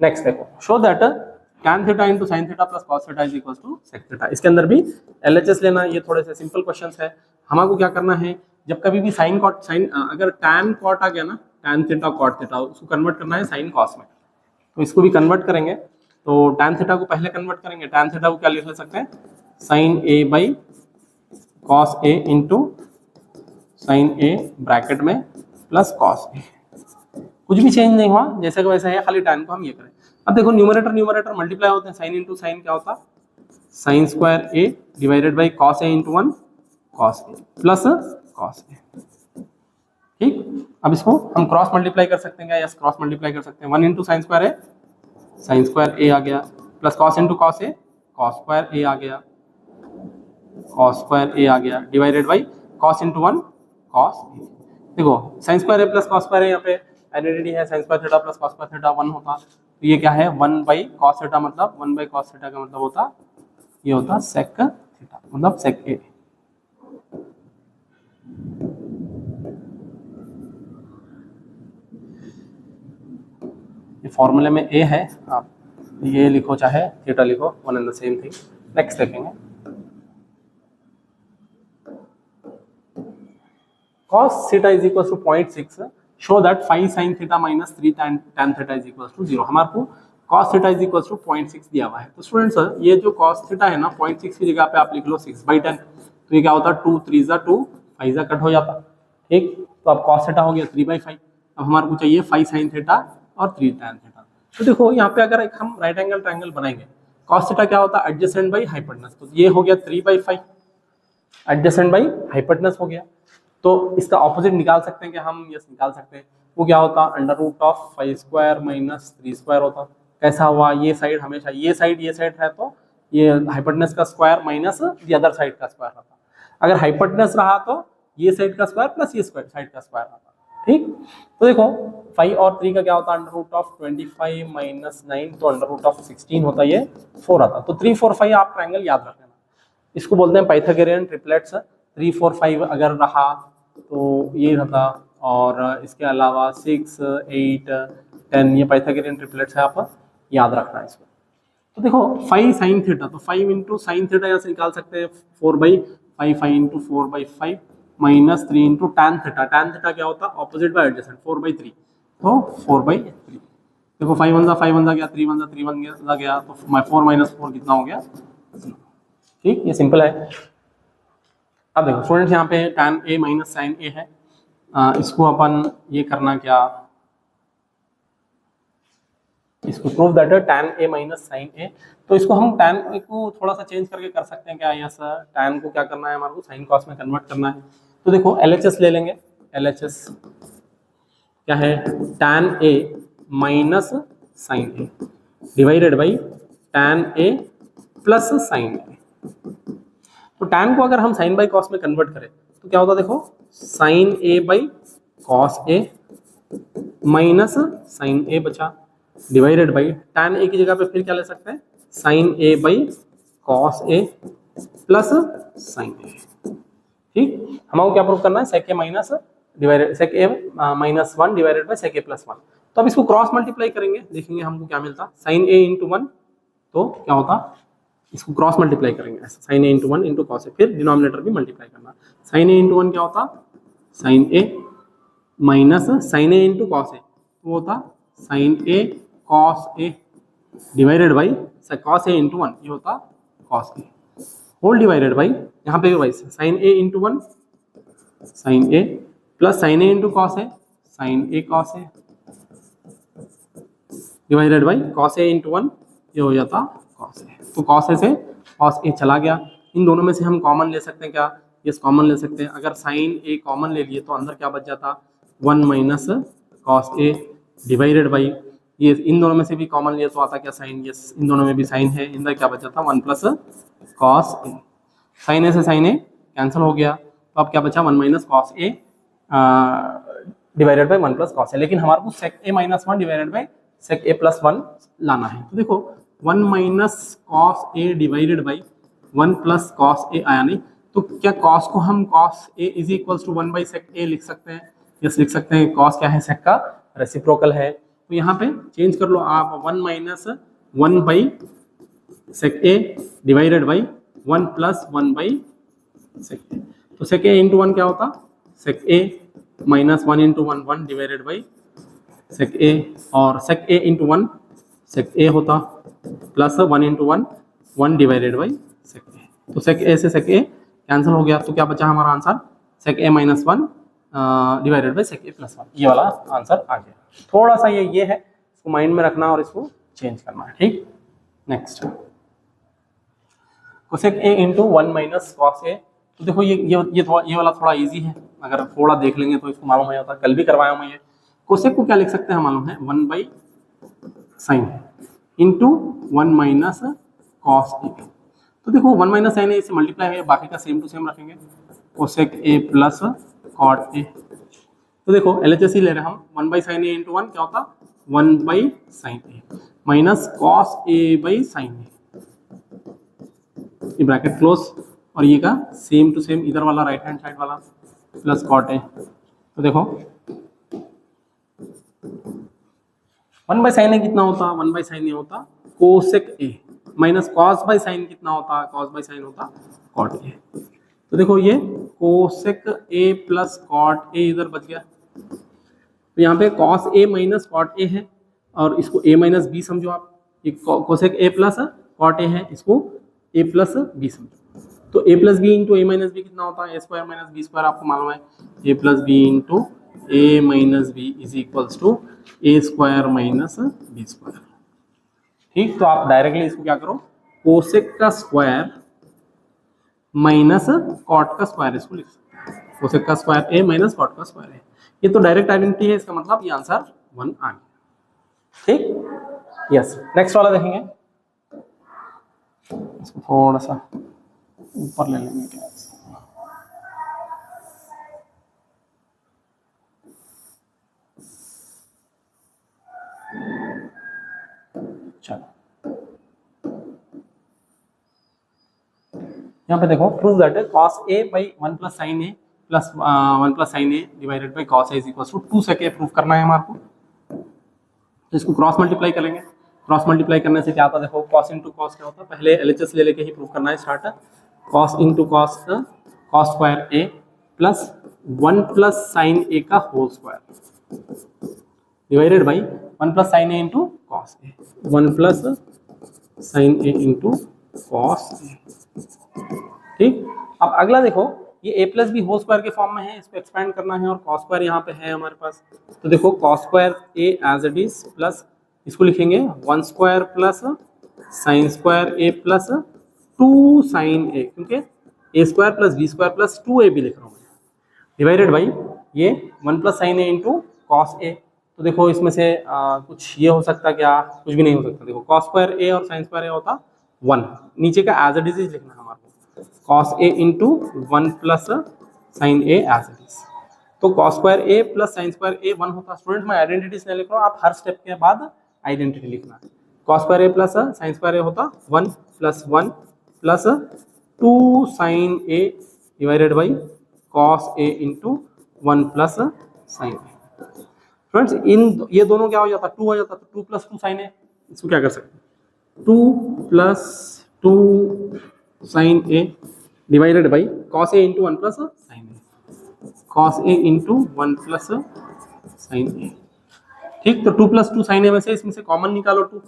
नेक्स्ट देखो, show that tan theta into sine theta plus cos theta is equals to sec theta. इसके अंदर भी LHS लेना, ये थोड़े से सिंपल क्वेश्चंस है। हमको क्या करना है, जब कभी भी साइन कॉट साइन अगर tan कॉट आ गया ना, tan थीटा कॉट थीटा, उसको कन्वर्ट करना है साइन कॉस में, तो इसको भी कन्वर्ट करेंगे। तो tan थीटा को पहले कन्वर्ट करेंगे, tan थीटा को क्या लिख सकते हैं, sine a by cos a into sine a bracket में प्लस कॉस a, कुछ भी चेंज नहीं हुआ, जैसे कि वैसा है, खाली tan को हम ये करें। अब देखो न्यूमरेटर न्यूमरेटर मल्टीप्लाई होते हैं, साइन इंटू साइन क्या होता, sine square a divided by cos a into 1 cos a plus cos a। ठीक, अब इसको हम क्रॉस मल्टीप्लाई कर सकते हैं क्या, यस क्रॉस मल्टीप्लाई कर सकते हैं। 1 into sign square a, sign square a आ गया, plus cos into cos a, cos square a आ गया, कॉस स्क्वायर a आ गया, divided by cos into 1 cos a। देखो sine square a plus cos square a, यहाँ पे identity है, sine square theta plus cos square theta 1 होता, तो ये क्या है 1 बाई कॉस थीटा, मतलब 1 बाई कॉस थीटा का मतलब होता, ये होता सेक थीटा, मतलब सेक a। ये फॉर्मूले में a है, आप ये लिखो चाहे थीटा लिखो, one and the same thing. Next देखेंगे, cos theta is equal to 0.6, show that 5 sin theta minus 3 tan theta is equal to 0। हमारे को cos theta is equal to 0.6 दिया हुआ है, तो स्टूडेंट्स ये जो cos थीटा है ना, 0.6 की जगह पे आप लिख लो 6/10, तो ये क्या होता, 2 3 जा 2 5 जा कट हो जाता। ठीक, तो अब cos थीटा हो गया 3/5। अब हमारे को चाहिए 5 sin थीटा और 3 tan थीटा। तो देखो यहाँ पे अगर एक हम राइट एंगल ट्रायंगल बनाएंगे, cos थीटा क्या होता है, एडजेसेंट बाई हाइपोटेनस, तो ये हो गया 3/5, एडजेसेंट बाई हाइपोटेनस हो गया। तो इसका ऑपोजिट निकाल सकते हैं क्या हम, यस निकाल सकते हैं। वो क्या होता, under root of 5 square minus 3 square होता। कैसा हुआ, ये साइड हमेशा ये साइड है, तो ये हाइपोटेनस का square minus the other side का स्क्वायर रहता। अगर हाइपोटेनस रहा तो ये साइड का स्क्वायर प्लस ये साइड का स्क्वायर रहता। ठीक, तो देखो 5 और 3 का क्या होता है, अंडर रूट ऑफ 25 माइनस 9, तो अंडर रूट ऑफ 16 होता, ये 4 आता। तो 3 4 5 आप ट्रायंगल याद रख लेना, इसको बोलते हैं पाइथागोरियन ट्रिपलेट्स। 3 4 5 अगर रहा तो ये रहता, और इसके अलावा 6 8 10 ये पाइथागोरियन ट्रिपलेट्स है, आप याद रखना है इसको। तो देखो 5 sin थीटा, तो 5 इंटू साइन थीटा यहाँ से निकाल सकते हैं 4/5, 5 into 4/5 minus 3 into tan theta. Tan theta क्या होता, ऑपोजिट बाय एडजेसेंट, 4/3, तो 4/3। देखो 5 1 जा गया, 3 1 जा 3 1 गया, तो 4 माइनस 4 कितना हो गया। ठीक, ये सिंपल है। अब देखो स्टूडेंट्स यहाँ पे tan a minus sine a है, इसको अपन ये करना क्या, इसको prove that tan a minus sine a, तो इसको हम tan a को थोड़ा सा चेंज करके कर सकते हैं क्या, यस tan को क्या करना है, हमारे को साइन कॉस में कन्वर्ट करना है। तो देखो LHS ले लेंगे, LHS क्या है, tan a minus sine a divided by tan a plus sine a। तो tan को अगर हम साइन बाई कॉस में कन्वर्ट करें तो क्या होता, देखो sine a by cos a minus sine a बचा, डिवाइडेड बाई tan a की जगह पे फिर क्या ले सकते हैं, sine a by cos a plus sine a। ठीक, हमको क्या प्रूव करना है, sec a minus divided sec a minus 1 divided by sec a plus 1। तो अब इसको क्रॉस मल्टीप्लाई करेंगे, देखेंगे हमको क्या मिलता, साइन a इंटू 1, तो क्या होता, इसको क्रॉस मल्टीप्लाई करेंगे, sine a into 1 into cos a, फिर डिनोमिनेटर भी मल्टीप्लाई करना। साइन a इंटू 1 क्या होता, sine A minus sine A into cos A, तो वो होता sine A cos A divided by cos A into 1, ये होता cos A whole divided by यहाँ पे भाई sine A into 1 sine A plus sine A into cos A sine A cos A divided by cos A into 1, ये हो जाता cos A. तो cos A से कॉस ए चला गया। इन दोनों में से हम कॉमन ले सकते हैं क्या? यस कॉमन ले सकते हैं। अगर साइन ए कॉमन ले लिए तो अंदर क्या बच जाता 1 minus cos A divided by ये इन दोनों में से भी कॉमन लिए तो आता क्या साइन, यस इन दोनों में भी साइन है, इंदर क्या बच जाता 1 प्लस कॉस ए। साइन ए से साइन ए कैंसिल हो गया तो अब क्या बचा 1 minus cos A divided by 1 plus cos A. लेकिन हमारे को sec A minus 1 divided by sec A plus 1 लाना है। तो देखो 1 minus cos A divided by 1 plus cos A आया नहीं, तो क्या कॉस को हम cos A is equals to 1 by sec A लिख सकते हैं? यस लिख सकते हैं। कॉस क्या है? सेक का रेसिप्रोकल है। तो यहाँ पे चेंज कर लो आप 1 minus 1 by sec A divided by 1 plus 1 by sec A. तो सेक ए इंटू 1 क्या होता? Sec A minus 1 into 1 1 divided by sec A, और sec A into 1 sec A होता plus 1 into 1 1 divided by sec A. तो sec ए से सेक ए cancel हो गया, तो क्या बचा हमारा answer sec A minus 1 divided by sec A plus 1, ये वाला आंसर आ गया। थोड़ा सा ये है, इसको माइंड में रखना और इसको चेंज करना है। ठीक, next cosec A into 1 minus cos A. तो देखो ये वाला थोड़ा इजी है, अगर थोड़ा देख लेंगे तो इसको मालूम हो जाता है, कल भी करवाया हूँ ये। कोसेक को क्या लिख सकते हैं मालूम है 1 by sine into 1 minus cos A. तो देखो 1 माइनस साइन ए इससे मल्टीप्लाई है, बाकी का सेम टू सेम रखेंगे, cosec A plus cot A. तो देखो LHS ही ले रहे हैं हम, 1 बाई साइन ए इंटू 1 क्या होता 1 by sine A minus cos A by sine A, ये ब्रैकेट क्लोज, और ये का सेम टू सेम इधर वाला राइट हैंड साइड वाला प्लस कॉट ए। तो देखो 1 बाई साइन ए कितना होता 1 बाई साइन ए होता cosec A minus cos by sine कितना होता कॉस बाई साइन होता कॉट ए। तो देखो ये cosec A plus cot A इधर बच गया, तो यहाँ पे cos A minus cot A है और इसको ए माइनस बी समझो आप, ये cosec A plus cot A है, इसको ए प्लस बी समझो। तो A plus B into A minus B कितना होता है A square minus B square, आपको मालूम है A plus B into A minus B is equals to A square minus B square. ठीक, तो आप डायरेक्टली इसको क्या करो कोसेक का स्क्वायर माइनस कॉट का स्क्वायर इसको लिख सकते हैं, कोसेक का स्क्वायर ए माइनस कॉट का स्क्वायर है। ये तो डायरेक्ट आइडेंटिटी है, इसका मतलब ये आंसर 1 आ गया। ठीक, यस नेक्स्ट वाला देखेंगे, इसको थोड़ा सा ऊपर ले लेंगे क्या, चलो यहाँ पे देखो prove that cos A by 1 plus sine A plus 1 plus sine A divided by cos A is equal to 2 sec A prove करना है हमारे को। तो इसको क्रॉस मल्टीप्लाई करेंगे, क्रॉस मल्टीप्लाई करने से क्या आता है देखो कॉस इंटू कॉस क्या होता है, पहले LHS ले लेके ही प्रूव करना है start. Cos into cos cos square A plus 1 plus sine A का whole square divided by 1 plus sine A into cos A, 1 plus sine A into cos A. ठीक, अब अगला देखो ये A plus B whole square के form में है, इसको एक्सपेंड करना है और कॉस स्क्वायर यहाँ पे है हमारे पास। तो देखो cos square A as it is plus इसको लिखेंगे 1 square plus sine square A plus 2 sine A, क्योंकि A square plus B square plus 2 A भी लिख रहा हूँ डिवाइडेड बाई ये 1 plus sine A into cos A. तो देखो इसमें से कुछ ये हो सकता क्या, कुछ भी नहीं हो सकता। देखो कॉस स्क्वायर ए और साइन स्क्वायर ए होता 1, नीचे का एज इट इज लिखना है हमारे को, cos A into 1 plus sine A as it is. तो cos square A plus sine square A 1 होता। स्टूडेंट मैं आइडेंटिटीज नहीं लिख रहा हूँ, आप हर स्टेप के बाद आइडेंटिटी लिखना है। Cos square A plus sine square A होता 1 plus 1 plus 2 sine A divided by cos A into 1 plus sine A. Friends इन ये दोनों क्या हो जाता 2 हो जाता, तो 2 प्लस 2 साइन ए, इसको क्या कर सकते हैं 2 plus 2 sine A divided by cos A into 1 plus sine A. Cos A into 1 plus sine A. ठीक, तो 2 प्लस 2 साइन ए में से इसमें से कॉमन निकालो 2,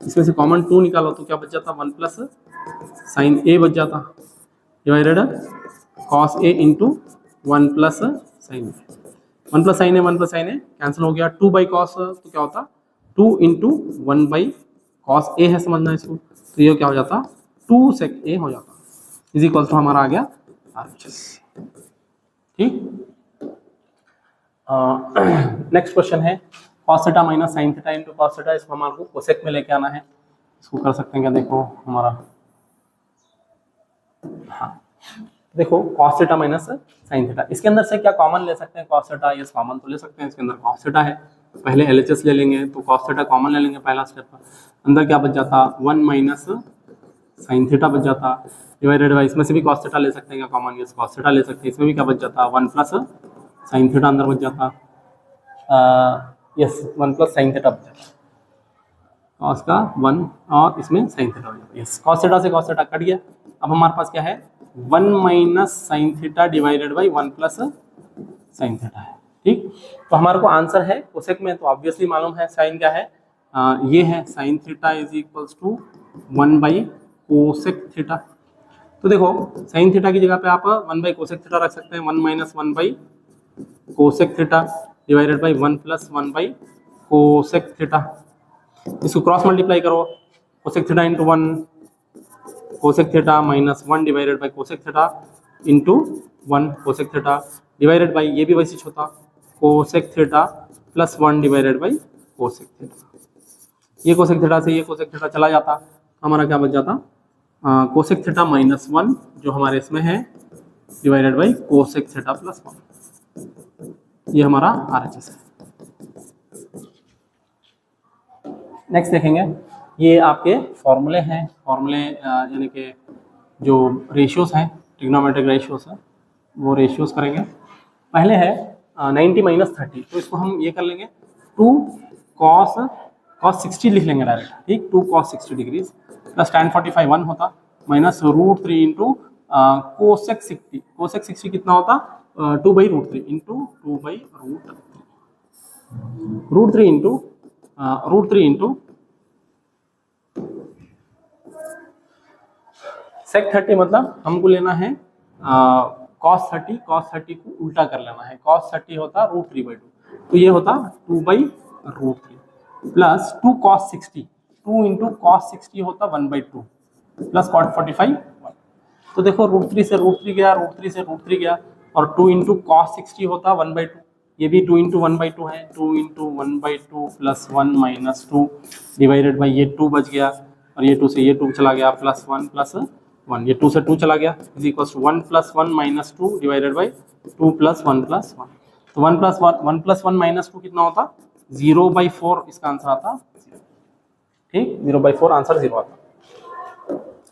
इसमें से कॉमन 2 निकालो तो क्या बच जाता 1 प्लस साइन ए बच जाता, divided cos A into 1 plus sine A. 1 plus sine A 1 plus sine A cancel हो गया, 2 बाई कॉस तो क्या होता 2 इंटू 1 बाई कॉस ए है, समझना इसको, तो ये क्या हो जाता 2 सेक ए हो जाता, इज इक्वल टू हमारा आ गया RHS। ठीक, नेक्स्ट क्वेश्चन है cos theta minus sine theta into cos theta, इसको हमारे को कोसेक में लेके आना है। इसको कर सकते हैं क्या, देखो हमारा, हाँ देखो cos theta minus sine theta, इसके अंदर से क्या कॉमन ले सकते हैं cos थीटा, यस कॉमन तो ले सकते हैं, इसके अंदर cos थीटा है, पहले LHS ले लेंगे तो cos थीटा कॉमन ले लेंगे पहला स्टेप पर, अंदर क्या बच जाता 1 माइनस साइन थीटा बच जाता, डिवाइडेड बाई इसमें से भी cos थीटा ले सकते हैं क्या कॉमन, यस cos थीटा ले सकते हैं, इसमें भी क्या बच जाता 1 प्लस साइन थीटा अंदर बच जाता, यस 1 प्लस साइन थीटा बच जाता, cos का 1 और इसमें साइन थीटा हो जाता, यस cos थीटा से cos थीटा कट गया। अब हमारे पास क्या है 1 minus sine theta divided by 1 plus sine theta है। ठीक, तो हमारे को आंसर है कोसेक में, तो ऑब्वियसली मालूम है साइन क्या है, ये है sine theta is equals to 1 by cosec theta. तो देखो साइन थीटा की जगह पे आप 1 बाई कोसेक थीटा रख सकते हैं, 1 minus 1 by cosec theta divided by 1 plus 1 by cosec theta, इसको क्रॉस मल्टीप्लाई करो, cosec theta into 1 cosec theta minus 1 divided by cosec theta into 1 cosec theta divided by, ये भी वैसे होता cosec theta plus 1 divided by cosec theta, ये cosec theta से ये cosec theta चला जाता, हमारा क्या बच जाता कोसेक थीटा माइनस 1 जो हमारे इसमें है divided by cosec theta plus 1, ये हमारा RHS है। नेक्स्ट देखेंगे, ये आपके फॉर्मूले हैं, फॉर्मूले यानी कि जो रेशियोज हैं ट्रिग्नोमेट्रिक रेशियोज हैं वो रेशियोज करेंगे। पहले है 90 माइनस 30, तो इसको हम ये कर लेंगे 2 cos 60 लिख लेंगे डायरेक्ट, ठीक 2 cos 60 डिग्रीज प्लस tan 45 1 होता माइनस √3 इंटू कोसेक 60, कोसेक 60 कितना होता 2 by √3 into 2 by √3 into √3 into sec 30, मतलब हमको लेना है cos 30 को उल्टा कर लेना है, cos 30 होता √3/2, तो ये होता 2 by √3 plus 2 cos 60, 2 into cos 60 होता 1/2 प्लस cot 45 1, तो देखो √3 से √3 गया, √3 से √3 गया, और 2 इंटू cos 60 होता 1/2, ये भी 2 इंटू 1/2 है, 2 into 1/2 plus 1 minus 2 divided by ये 2 बच गया, और ये 2 से ये 2 चला गया प्लस 1 प्लस 1, ये 2 से 2 चला गया is equal to 1 plus 1 minus 2 divided by 2 plus 1 plus 1, तो 1 प्लस 1 माइनस 2 कितना होता 0/4, इसका आंसर आता 0, ठीक 0/4 आंसर 0 आता।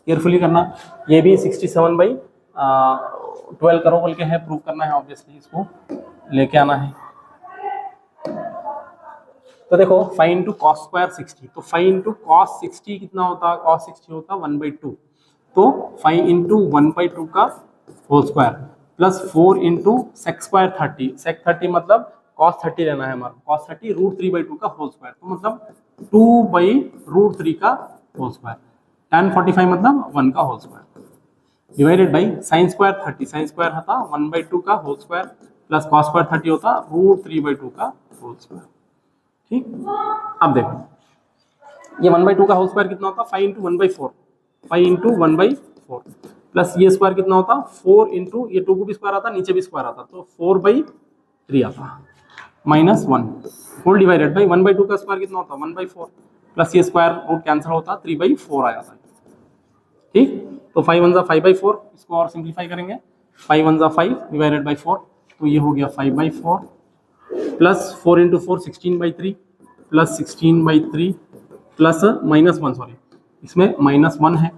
केयरफुली करना, ये भी 67/12 करो बोल के है, प्रूव करना है ऑब्वियसली, इसको लेके आना है। तो देखो 5 इंटू कॉस स्क्वायर 60, तो 5 इंटू कॉस 60 कितना होता, कॉस 60 होता 1/2, तो 5 इंटू 1/2 का whole square plus 4 into sec square 30, sec 30 मतलब कॉस 30 लेना है हमारा, कॉस 30 √3/2 का होल स्क्वायर, तो मतलब 2/√3 का होल स्क्वायर, tan 45 मतलब 1 का whole square divided by sine square 30, sine square होता 1/2 का whole square plus cos square 30 होता √3/2 का होल स्क्वायर। ठीक, अब देखो ये 1/2 का होल स्क्वायर कितना होता 5 इंटू 1/4, 5 इंटू 1/4 प्लस ये स्क्वायर कितना होता 4 इंटू ये 2 को भी स्क्वायर आता नीचे भी स्क्वायर आता, तो 4/3 आता माइनस 1 होल डिवाइडेड बाई 1/2 का स्क्वायर कितना होता 1/4 प्लस ये स्क्वायर रूट कैंसिल होता 3/4 आया था। ठीक, तो 5 1 5/4, इसको और सिंप्लीफाई करेंगे, 5 1 5 डिवाइडेड बाई 4, तो ये हो गया 5/4 plus 4 into 4 16/3 plus 16/3 plus -1 sorry इसमें -1 है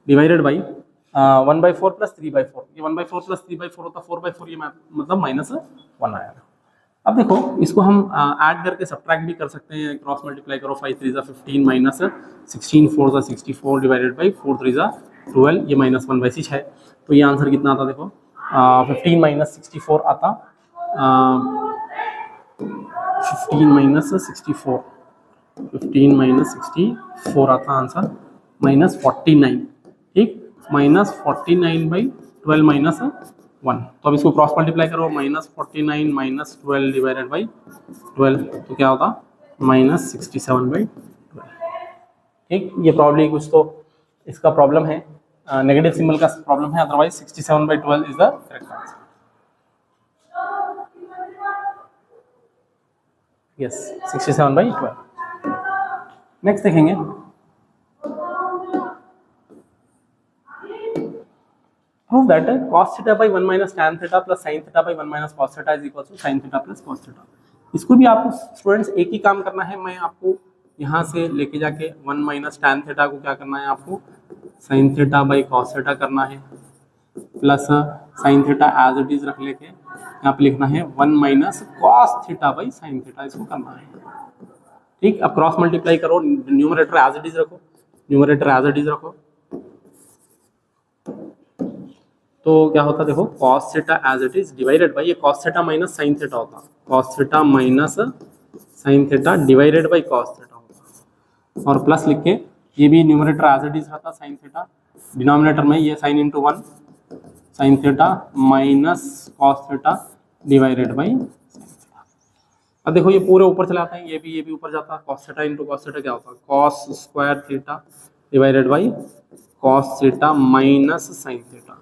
डिवाइडेड बाई 1/4 प्लस 3/4, ये 1/4 प्लस 3/4 होता 4/4, ये मतलब -1 आया। अब देखो इसको हम ऐड करके सब्ट्रैक्ट भी कर सकते हैं, क्रॉस मल्टीप्लाई करो, 5 3 15 माइनस 16 4 64 डिवाइडेड बाई 4 3 12, ये -1/6 है, तो ये आंसर कितना आता देखो 15 माइनस 64 आता, 15 माइनस 64, 15 माइनस 64 आता आंसर, माइनस 49, ठीक, माइनस 49/12 माइनस 1। तो अब इसको क्रॉस मल्टीप्लाई करो, माइनस 49 माइनस 12 डिवाइडेड बाई 12, तो क्या होता, माइनस 67/12। ठीक, ये प्रॉब्लम कुछ तो इसका प्रॉब्लम है, नेगेटिव सिंबल का प्रॉब्लम है, otherwise 67/12 is the correct answer. Yes, 67/12। Next देखेंगे, prove that cos theta by 1 minus tan theta plus sin theta by 1 minus cos theta is equal to sin theta plus cos theta। इसको भी आपको students एक ही काम करना है, मैं आपको यहाँ से लेके जाके 1 माइनस टैन थीटा को क्या करना है, आपको sin theta by cos theta करना है, plus sin theta as it is रख लेके यहाँ पे लिखना है 1 minus cos theta by sin theta, इसको करना है। ठीक, अब क्रॉस मल्टीप्लाई करो, न्यूमरेटर एज इट इज रखो, न्यूमरेटर एज इट इज रखो, तो क्या होता है देखो, cos theta as it is divided by, ये cos theta minus sin theta होता, cos theta minus sin theta divided by cos theta होता, और प्लस लिख के ये भी न्यूमरेटर एज इट इज रहता sin थीटा, डिनोमिनेटर में ये sin into 1 sin theta minus cos theta divided by sin theta. अब देखो ये पूरे ऊपर चला आता है, ये भी ऊपर जाता, cos theta into cos theta क्या होता, cos square theta divided by cos theta minus sin theta,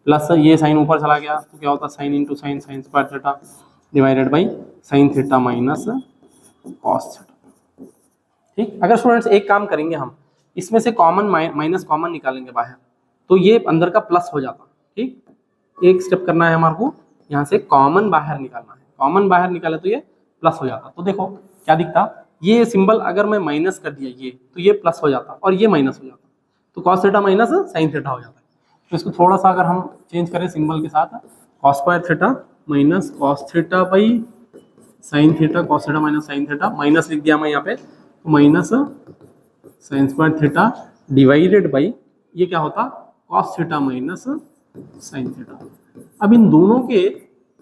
plus ये साइन ऊपर चला गया तो क्या होता, sine into sine, sign square theta divided by sine theta minus cos theta. ठीक, अगर स्टूडेंट्स एक काम करेंगे हम, इसमें से कॉमन माइनस कॉमन निकालेंगे बाहर, तो ये अंदर का प्लस हो जाता। ठीक, एक स्टेप करना है हमारे को, यहाँ से कॉमन बाहर निकालना है, कॉमन बाहर निकाले तो ये प्लस हो जाता। तो देखो क्या दिखता, ये सिंबल अगर मैं माइनस कर दिया ये, तो ये प्लस हो जाता और ये माइनस हो जाता, तो cos theta minus sine theta हो जाता है। तो इसको थोड़ा सा अगर हम चेंज करें सिंबल के साथ, cos square theta minus cos theta by sine theta, cos theta minus sine theta, minus लिख दिया मैं यहाँ पे, तो minus sine square theta divided by ये क्या होता, cos theta minus sine theta. अब इन दोनों के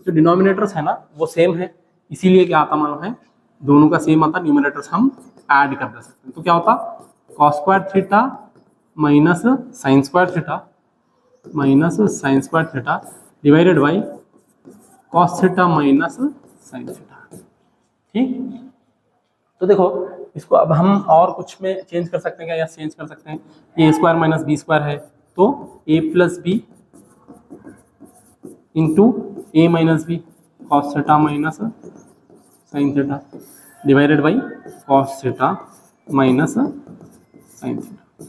जो डिनोमिनेटर्स है ना वो सेम है, इसीलिए क्या आता मालूम है, दोनों का सेम आता, न्यूमिनेटर्स हम ऐड कर दे सकते हैं। तो क्या होता, cos square theta minus sine square theta minus sine square theta divided by cos theta minus sine theta. ठीक, तो देखो इसको अब हम और कुछ में चेंज कर सकते हैं क्या, या चेंज कर सकते हैं, A square minus B square है, तो A plus B into A minus B cos theta minus sine theta divided by cos theta minus sine theta.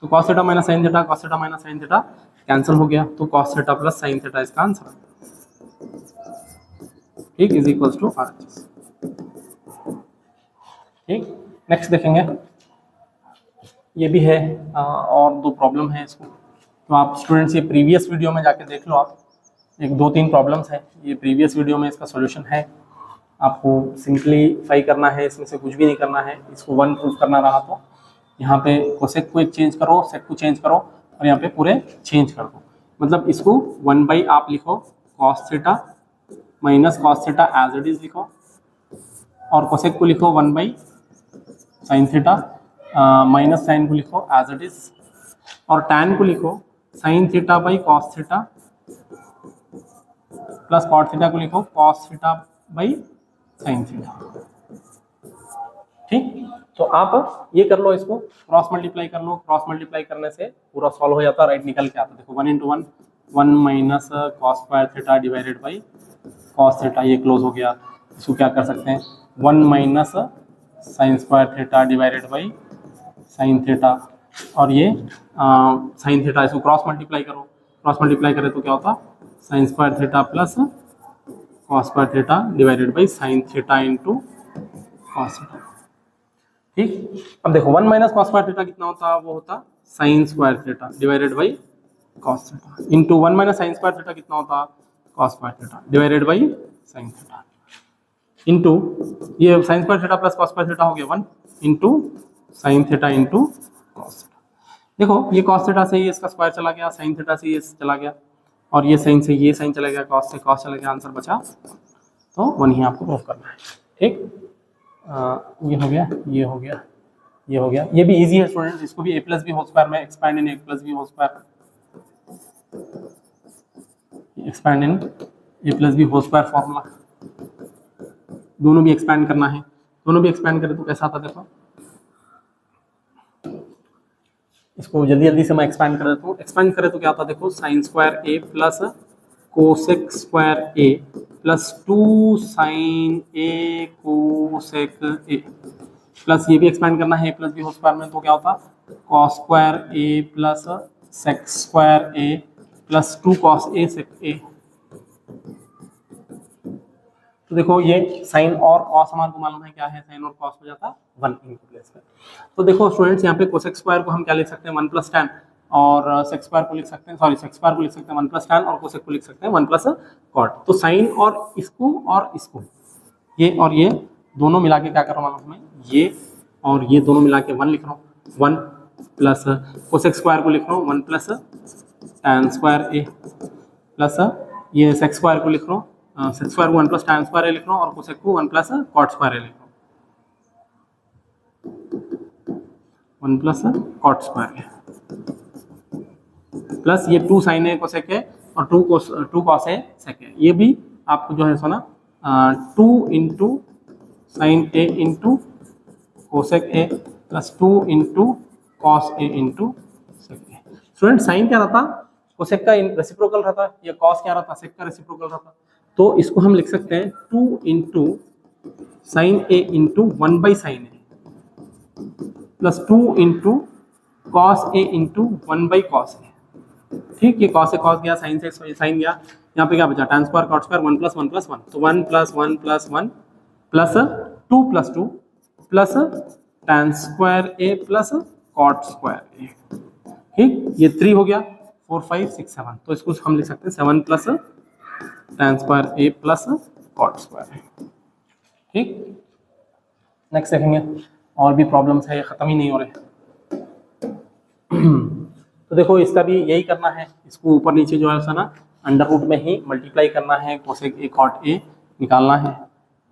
तो cos theta minus sine theta, cos theta minus sine theta cancel हो गया, तो cos theta plus sine theta इसका answer. ठीक, is equals to RHS। ठीक, next देखेंगे, ये भी है और दो प्रॉब्लम है इसको, तो आप स्टूडेंट्स ये प्रीवियस वीडियो में जाके देख लो, आप एक 2-3 प्रॉब्लम्स है, ये प्रीवियस वीडियो में इसका सॉल्यूशन है, आपको सिंप्लीफाई करना है, इसमें से कुछ भी नहीं करना है। इसको 1 प्रूफ करना रहा तो यहाँ पे कोसेक को एक चेंज करो, सेक को चेंज करो, और यहाँ पे पूरे चेंज कर दो, मतलब इसको 1 आप लिखो cos theta minus cos theta as it is लिखो, और कोसेक को लिखो 1 साइन थीटा माइनस साइन को लिखो एज इट इज, और टैन को लिखो sine theta by cos theta plus cot theta को लिखो cos theta by sine theta. ठीक, तो आप ये कर लो, इसको क्रॉस मल्टीप्लाई कर लो, क्रॉस मल्टीप्लाई करने से पूरा सॉल्व हो जाता है, राइट निकल के आता है। देखो 1 into 1 1 minus cos square theta divided by cos theta, ये क्लोज हो गया। इसको क्या कर सकते हैं, 1 minus sine square theta divided by sine theta, और ये साइन थीटा, इसको क्रॉस मल्टीप्लाई करो, क्रॉस मल्टीप्लाई करें तो क्या होता, sine square theta plus cos square theta divided by sine theta into cos theta. ठीक, अब देखो 1 माइनस कॉस स्क्वायर थीटा कितना होता, वो होता sine square theta divided by cos theta into 1 minus sine square theta कितना होता, cos square theta divided by sine theta into ये sine square theta plus cos square theta हो गया 1 into sine theta into cos theta. देखो ये cos theta से ये इसका स्क्वायर चला गया, साइन थीटा से ये चला गया, और ये साइन से ये साइन चला गया, कॉस से कॉस चला गया, आंसर बचा तो 1 ही आपको प्रूफ करना है। ठीक, ये हो गया, ये हो गया, ये हो गया। ये भी इजी है स्टूडेंट्स, इसको भी a plus B whole square में expand in a plus B whole square, expand in a plus B whole square formula, दोनों भी एक्सपैंड करना है। दोनों भी एक्सपैंड करें तो कैसा आता देखो, इसको जल्दी जल्दी से मैं एक्सपैंड कर देता हूँ। एक्सपैंड करें तो क्या आता देखो, sine square a plus cosec square a plus 2 sine a cosec a, plus ये भी एक्सपैंड करना है a plus B whole square में, तो क्या होता cos square a plus sec square a plus 2 cos a sec a। तो देखो ये साइन और कॉस हमारे को मालूम है क्या है, साइन और कॉस हो जाता 1 इनके प्लेस पे। तो देखो स्टूडेंट्स यहाँ पे कोसेक स्क्वायर को हम क्या लिख सकते हैं 1 प्लस tan, और सेक स्क्वायर को लिख सकते हैं, सॉरी सेक स्क्वायर को लिख सकते हैं 1 प्लस tan, और कोसेक को लिख सकते हैं 1 प्लस कॉट। तो साइन और इसको ये और ये दोनों मिला के क्या कर रहा हूँ मालूम है, ये और ये दोनों मिला के 1 लिख रहा हूँ, 1 प्लस कोसेक स्क्वायर को लिख रहा हूँ 1 plus tan square a, plus ये सेक स्क्वायर को लिख रहा हूँ, सेक स्क्वायर को 1 प्लस tan स्क्वायर a लिख रहा हूँ, और कोसेक को 1 प्लस कॉट स्क्वायर a लिख रहा हूँ, 1 plus cot square a, plus ये 2 साइन a कोसेक a और 2 कॉस a सेक a। ये भी आपको जो है सुना 2 into sine a into cosec a plus 2 into cos a into sec a। Student sine क्या रहता, कोसेक का रेसिप्रोकल रहता, या कॉस क्या रहता, सेक का रेसिप्रोकल रहता। तो इसको हम लिख सकते हैं 2 into sine a into 1 by sign a plus 2 into cos a into 1 by cos a। ठीक, ये कॉस से कॉस गया, साइन से साइन गया, यहाँ पे क्या बचा tan square cot square 1 plus 1 plus 1, तो 1 plus 1 plus 1 plus 2 plus 2 plus tan square a plus cot square a। ठीक, ये 3 हो गया, 4 5 6 7, तो इसको हम लिख सकते हैं 7 plus tan square a plus cot square a। ठीक, नेक्स्ट देखेंगे, और भी प्रॉब्लम्स है, ये खत्म ही नहीं हो रहे। तो देखो इसका भी यही करना है, इसको ऊपर नीचे जो है उसका ना अंडर रूट में ही मल्टीप्लाई करना है, कोसेक a कॉट a निकालना है।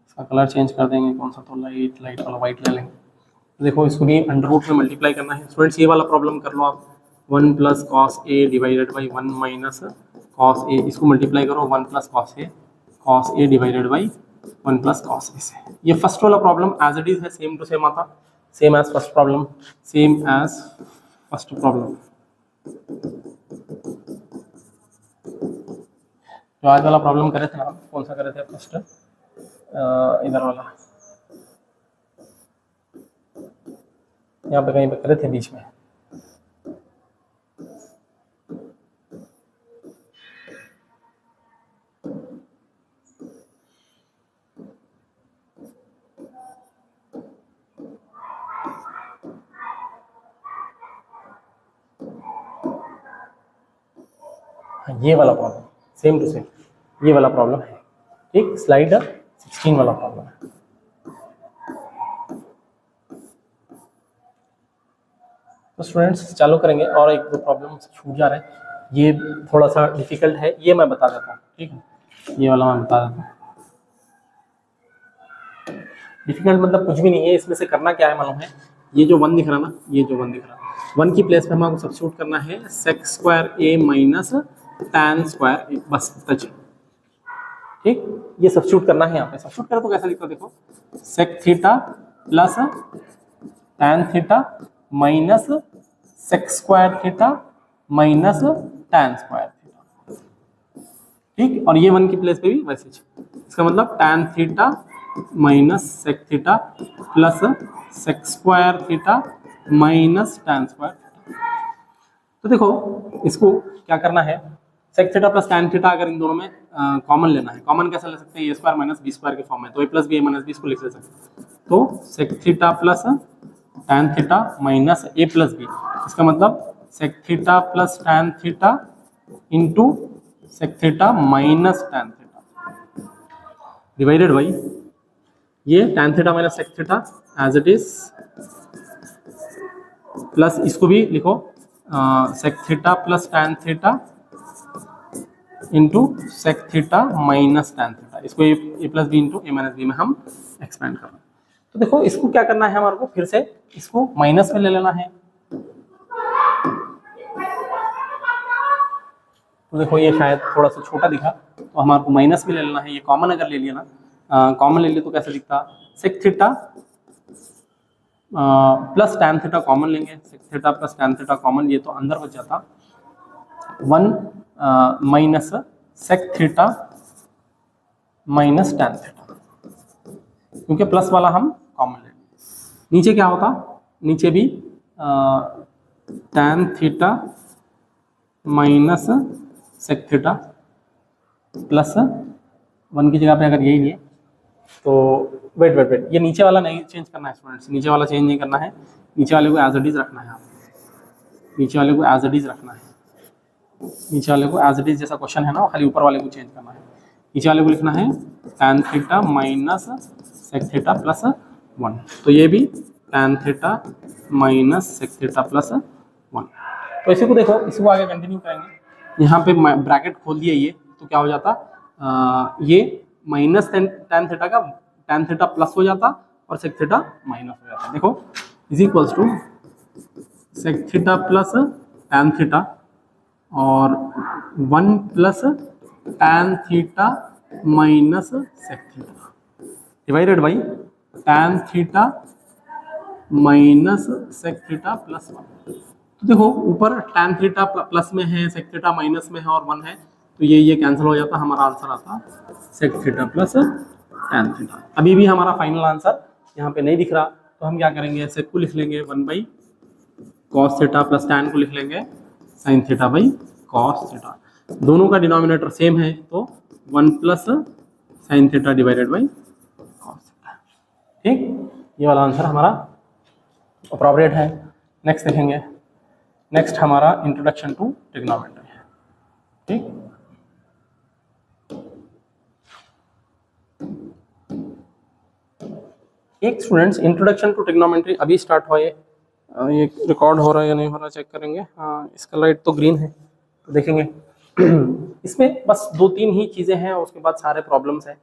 इसका कलर चेंज कर देंगे, कौन सा, तो लाइट वाला वाइट ले लेंगे। तो देखो इसको भी अंडर रूट में मल्टीप्लाई करना है। स्टूडेंट्स ये वाला प्रॉब्लम कर लो आप, 1 plus cos a divided by 1 minus cos a, इसको मल्टीप्लाई करो 1 plus cos a divided by 1 plus cos a से। ये फर्स्ट वाला प्रॉब्लम एज इट इज है, सेम टू सेम आता, same as first problem, same as first problem. जो आज वाला प्रॉब्लम करे थे ना, कौन सा करे थे फर्स्ट, इधर वाला, यहाँ पे कहीं पे करे थे बीच में। ये वाला प्रॉब्लम सेम टू सेम ये वाला प्रॉब्लम है। ठीक, स्लाइड 16 वाला प्रॉब्लम है। तो स्टूडेंट्स चालू करेंगे, और एक दो प्रॉब्लम छूट जा रहे हैं, ये थोड़ा सा डिफिकल्ट है, ये मैं बता देता हूँ। ठीक है, ये वाला मैं बता देता हूँ। डिफिकल्ट मतलब कुछ भी नहीं है, इसमें से करना क्या है मालूम है, ये जो 1 दिख रहा ना, ये जो 1 दिख रहा, 1 की प्लेस पे हमको सब्स्टिट्यूट करना है sec square a minus tan square, बस टच। ठीक, ये सब्स्टिट्यूट करना है यहाँ पे। सब्स्टिट्यूट करें तो कैसे लिखो, देखो sec theta plus tan theta minus sec square theta minus tan square theta. ठीक, और ये 1 की प्लेस पे भी वैसे, इसका मतलब tan theta minus sec theta plus sec square theta minus tan square theta. तो देखो इसको क्या करना है, sec theta plus tan theta अगर इन दोनों में कॉमन लेना है, कॉमन कैसे ले सकते हैं, a square minus B square के फॉर्म में, तो a plus B minus B इसको लिख ले सकते हैं। तो sec theta plus tan theta minus a plus B, इसका मतलब sec theta plus tan theta into sec theta minus tan theta divided by ये tan theta minus sec theta as it is, plus इसको भी लिखो sec theta plus tan theta into sec theta minus tan theta, इसको A plus B into A minus B में हम expand कर रहे हैं। तो देखो इसको क्या करना है हमारे को, फिर से इसको माइनस में ले लेना है। तो देखो ये शायद थोड़ा सा छोटा दिखा, तो हमारे को माइनस में ले लेना है। ये कॉमन अगर ले लिया ना, कॉमन ले लिए तो कैसे दिखता, sec theta plus tan theta common लेंगे, sec theta plus tan theta common, ये तो अंदर बच जाता 1 minus sec theta minus tan theta, क्योंकि प्लस वाला हम कॉमन ले लेंगे। नीचे क्या होता, नीचे भी tan theta minus sec theta plus 1 की जगह पे अगर यही लिए तो वेट ये नीचे वाला नहीं चेंज करना है स्टूडेंट्स, नीचे वाला चेंज नहीं करना है, नीचे वाले को एज इट इज रखना है। नीचे वाले को एज इट इज रखना है, नीचे वाले को एज इट इज जैसा क्वेश्चन है ना, खाली ऊपर वाले को चेंज करना है। नीचे वाले को लिखना है tan theta minus sec theta plus 1, तो ये भी tan theta minus sec theta plus 1। तो इसी को देखो, इसी को आगे कंटिन्यू करेंगे। यहाँ पे ब्रैकेट खोल दिया ये, तो क्या हो जाता, ये माइनस टैन थीटा का टैन थीटा प्लस हो जाता और सेक थीटा माइनस हो जाता। देखो is equals to sec theta plus tan theta और 1 plus tan theta minus sec theta divided by tan theta minus sec theta plus 1। तो देखो ऊपर टैन थीटा प्लस में है, सेक थीटा माइनस में है और 1 है, तो ये कैंसिल हो जाता, हमारा आंसर आता sec theta plus tan theta. अभी भी हमारा फाइनल आंसर यहाँ पे नहीं दिख रहा, तो हम क्या करेंगे, सेक को लिख लेंगे 1 by cos theta plus tan को लिख लेंगे sign theta by cos theta. दोनों का डिनोमिनेटर सेम है, तो 1 plus sine theta divided by cos theta. ठीक, ये वाला आंसर हमारा अप्रोप्रिएट है। नेक्स्ट देखेंगे, नेक्स्ट हमारा इंट्रोडक्शन टू ट्रिग्नोमेट्री है। ठीक, एक स्टूडेंट्स इंट्रोडक्शन टू ट्रिग्नोमेट्री अभी स्टार्ट हुआ है, ये रिकॉर्ड हो रहा है या नहीं हो रहा चेक करेंगे। हाँ, इसका लाइट तो ग्रीन है, तो देखेंगे। इसमें बस 2-3 ही चीज़ें हैं, उसके बाद सारे प्रॉब्लम्स हैं।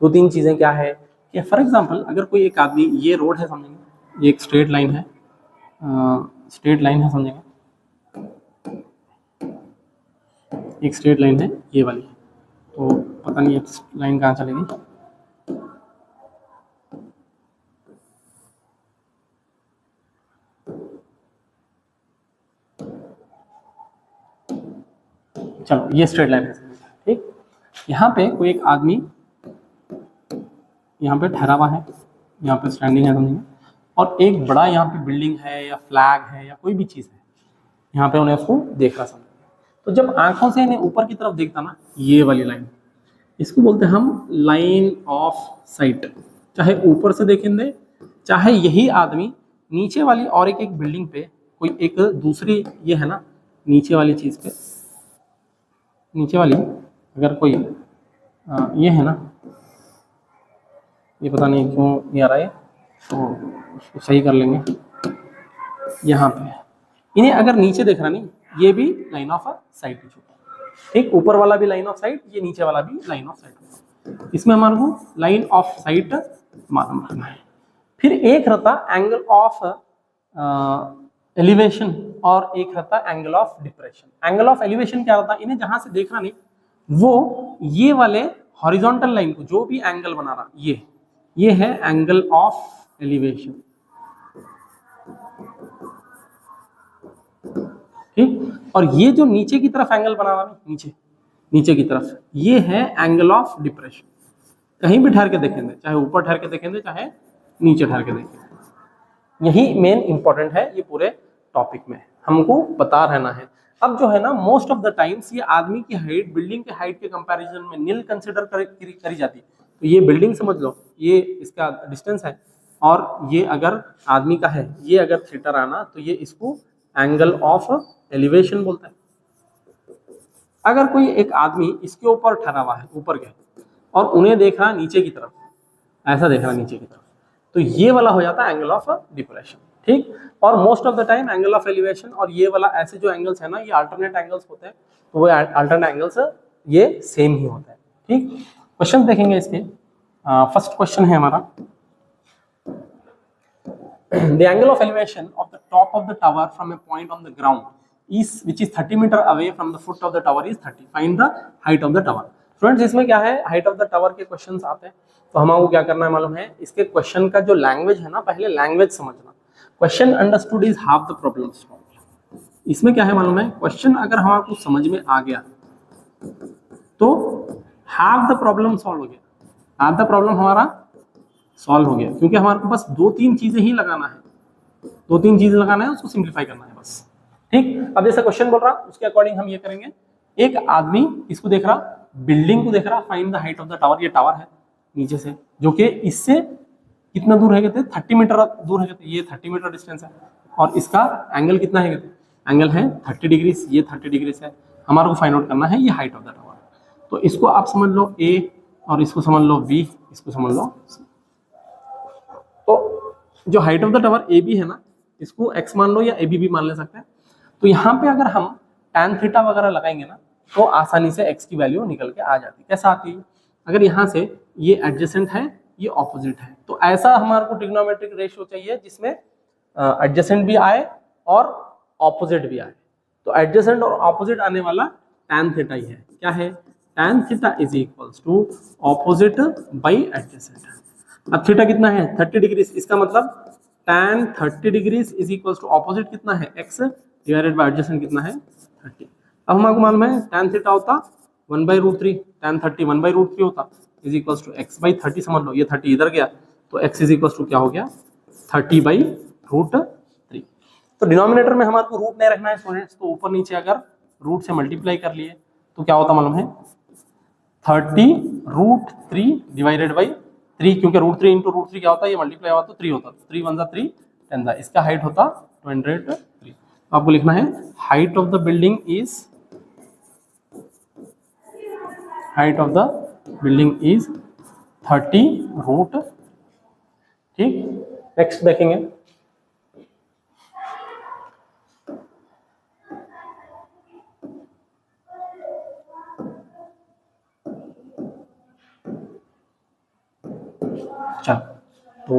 2-3 चीज़ें क्या है कि फॉर एग्जांपल अगर कोई एक आदमी, ये रोड है समझेंगे, ये एक स्ट्रेट लाइन है, समझेंगे, एक स्ट्रेट लाइन है ये वाली, तो पता नहीं लाइन कहाँ चलेगी। चलो ये स्ट्रेट लाइन है, ठीक। यहाँ पे कोई एक आदमी यहाँ पे ठहरा हुआ है, यहाँ पे स्टैंडिंग है समझेंगे, और एक बड़ा यहाँ पे बिल्डिंग है या फ्लैग है या कोई भी चीज़ है, यहाँ पे उन्हें उसको देख रहा समझेंगे। तो जब आंखों से इन्हें ऊपर की तरफ देखता ना, ये वाली लाइन, इसको बोलते हैं हम लाइन ऑफ साइट। चाहे ऊपर से देखेंगे, चाहे यही आदमी नीचे वाली और एक बिल्डिंग पे कोई एक दूसरी, ये है ना नीचे वाली चीज़ पे, नीचे वाली अगर कोई ये है ना, ये पता नहीं क्यों नहीं आ रहा है, तो उसको सही कर लेंगे। यहाँ पे इन्हें अगर नीचे देख रहा नहीं, ये भी लाइन ऑफ साइट है, ठीक। ऊपर वाला भी लाइन ऑफ साइट, ये नीचे वाला भी लाइन ऑफ साइट। इसमें हमारे को लाइन ऑफ साइट मालूम रखना है। फिर एक रहता एंगल ऑफ एलिवेशन और एक रहता angle of depression. Angle of elevation क्या रहता है, इन्हें जहां से देखना नहीं, वो ये वाले हॉरिजॉन्टल लाइन को जो भी एंगल बना रहा, ये है एंगल ऑफ एलिवेशन, ठीक। और ये जो नीचे की तरफ एंगल बना रहा है, नीचे की तरफ, ये है एंगल ऑफ डिप्रेशन। कहीं भी ठहर के देखेंगे, चाहे ऊपर ठहर के देखेंगे, चाहे नीचे ठहर के देखेंगे, यही मेन इंपॉर्टेंट है ये पूरे टॉपिक में, हमको बता रहना है। अब जो है ना, मोस्ट ऑफ द टाइम्स ये आदमी की हाइट बिल्डिंग के हाइट के कंपैरिजन में नील कंसिडर करी जाती है। तो ये बिल्डिंग समझ लो, ये इसका डिस्टेंस है, और ये अगर आदमी का है, ये अगर थीटा आना, तो ये इसको एंगल ऑफ एलिवेशन बोलता है। अगर कोई एक आदमी इसके ऊपर ठहरा हुआ है, ऊपर के, और उन्हें देख रहा नीचे की तरफ, ऐसा देख रहा नीचे की तरफ, तो ये वाला हो जाता है एंगल ऑफ डिप्रेशन, ठीक। और most of the time angle of elevation और ये वाला ऐसे जो एंगल्स है ना, ये अल्टरनेट एंगल्स होते हैं, तो वो अल्टरनेट एंगल्स ये सेम ही होता है। ठीक, क्वेश्चन देखेंगे इसके। फर्स्ट क्वेश्चन है हमारा, the angle of elevation of the top of the tower from a point on the ground is which is 30 meter away from the foot of the tower is 30, find the height of the tower। Students इसमें क्या है, height of the tower के questions आते हैं, तो हमारे क्या करना है मालूम है, इसके क्वेश्चन का जो लैंग्वेज है ना, पहले लैंग्वेज समझना। Question understood is half the problem solve. इसमें क्या है मालूम है, क्वेश्चन अगर हमारे को समझ में आ गया तो हाफ द प्रॉब्लम सॉल्व हो गया, हाफ द प्रॉब्लम हमारा सॉल्व हो गया, क्योंकि हमारे को बस 2-3 चीजें ही लगाना है, 2-3 चीजें लगाना है, उसको सिंप्लीफाई करना है बस। ठीक, अब जैसा क्वेश्चन बोल रहा उसके अकॉर्डिंग हम ये करेंगे। एक आदमी इसको देख रहा, बिल्डिंग को देख रहा, find the height of the tower. ये टावर है नीचे से, जो कि इससे कितना दूर है, कहते 30 मीटर दूर है, कहते ये 30 मीटर डिस्टेंस है, और इसका एंगल कितना है, कहते एंगल है 30 डिग्री, ये 30 डिग्री है। हमारे को फाइंड आउट करना है ये हाइट ऑफ द टावर। तो इसको आप समझ लो ए, और इसको समझ लो बी, इसको समझ लो सी। तो जो height of the tower A B है ना, इसको एक्स मान लो या ए बी भी मान ले सकते हैं। तो यहाँ पे अगर हम tan थीटा वगैरह लगाएंगे ना, तो आसानी से x की वैल्यू निकल के आ जाती है। कैसा आती है, अगर यहाँ से ये एडजेसेंट है, ये ऑपोजिट है, तो ऐसा हमारे को ट्रिग्नोमेट्रिक रेशियो चाहिए जिसमें एडजेसेंट भी आए और ऑपोजिट भी आए। तो एडजेसेंट और ऑपोजिट आने वाला tan थीटा ही है। क्या है, tan theta is equals to opposite by adjacent. अब थीटा कितना है 30 डिग्री, इसका मतलब tan 30 degree is equals to opposite कितना है x डिवाइडेड बाय एडजेसेंट कितना है 30। अब हमारे को मालूम है tan थीटा होता 1/√3, tan 30 1/√3 होता, is equals to x by 30। समझ लो ये 30 इधर गया, तो x इज इक्वल्स टू क्या हो गया 30/√3। तो डिनोमिनेटर में हमारे को रूट नहीं रखना है स्टूडेंट्स, तो ऊपर नीचे अगर रूट से मल्टीप्लाई कर लिए तो क्या होता मालूम है 30√3 डिवाइडेड बाई 3, क्योंकि √3 इंटू √3 क्या होता है, ये मल्टीप्लाई हुआ तो 3 होता, 3 1 3 10 दा, इसका हाइट होता 203। आपको लिखना है height of the building is, height of the building is 30√3। ठीक, नेक्स्ट देखेंगे। अच्छा, तो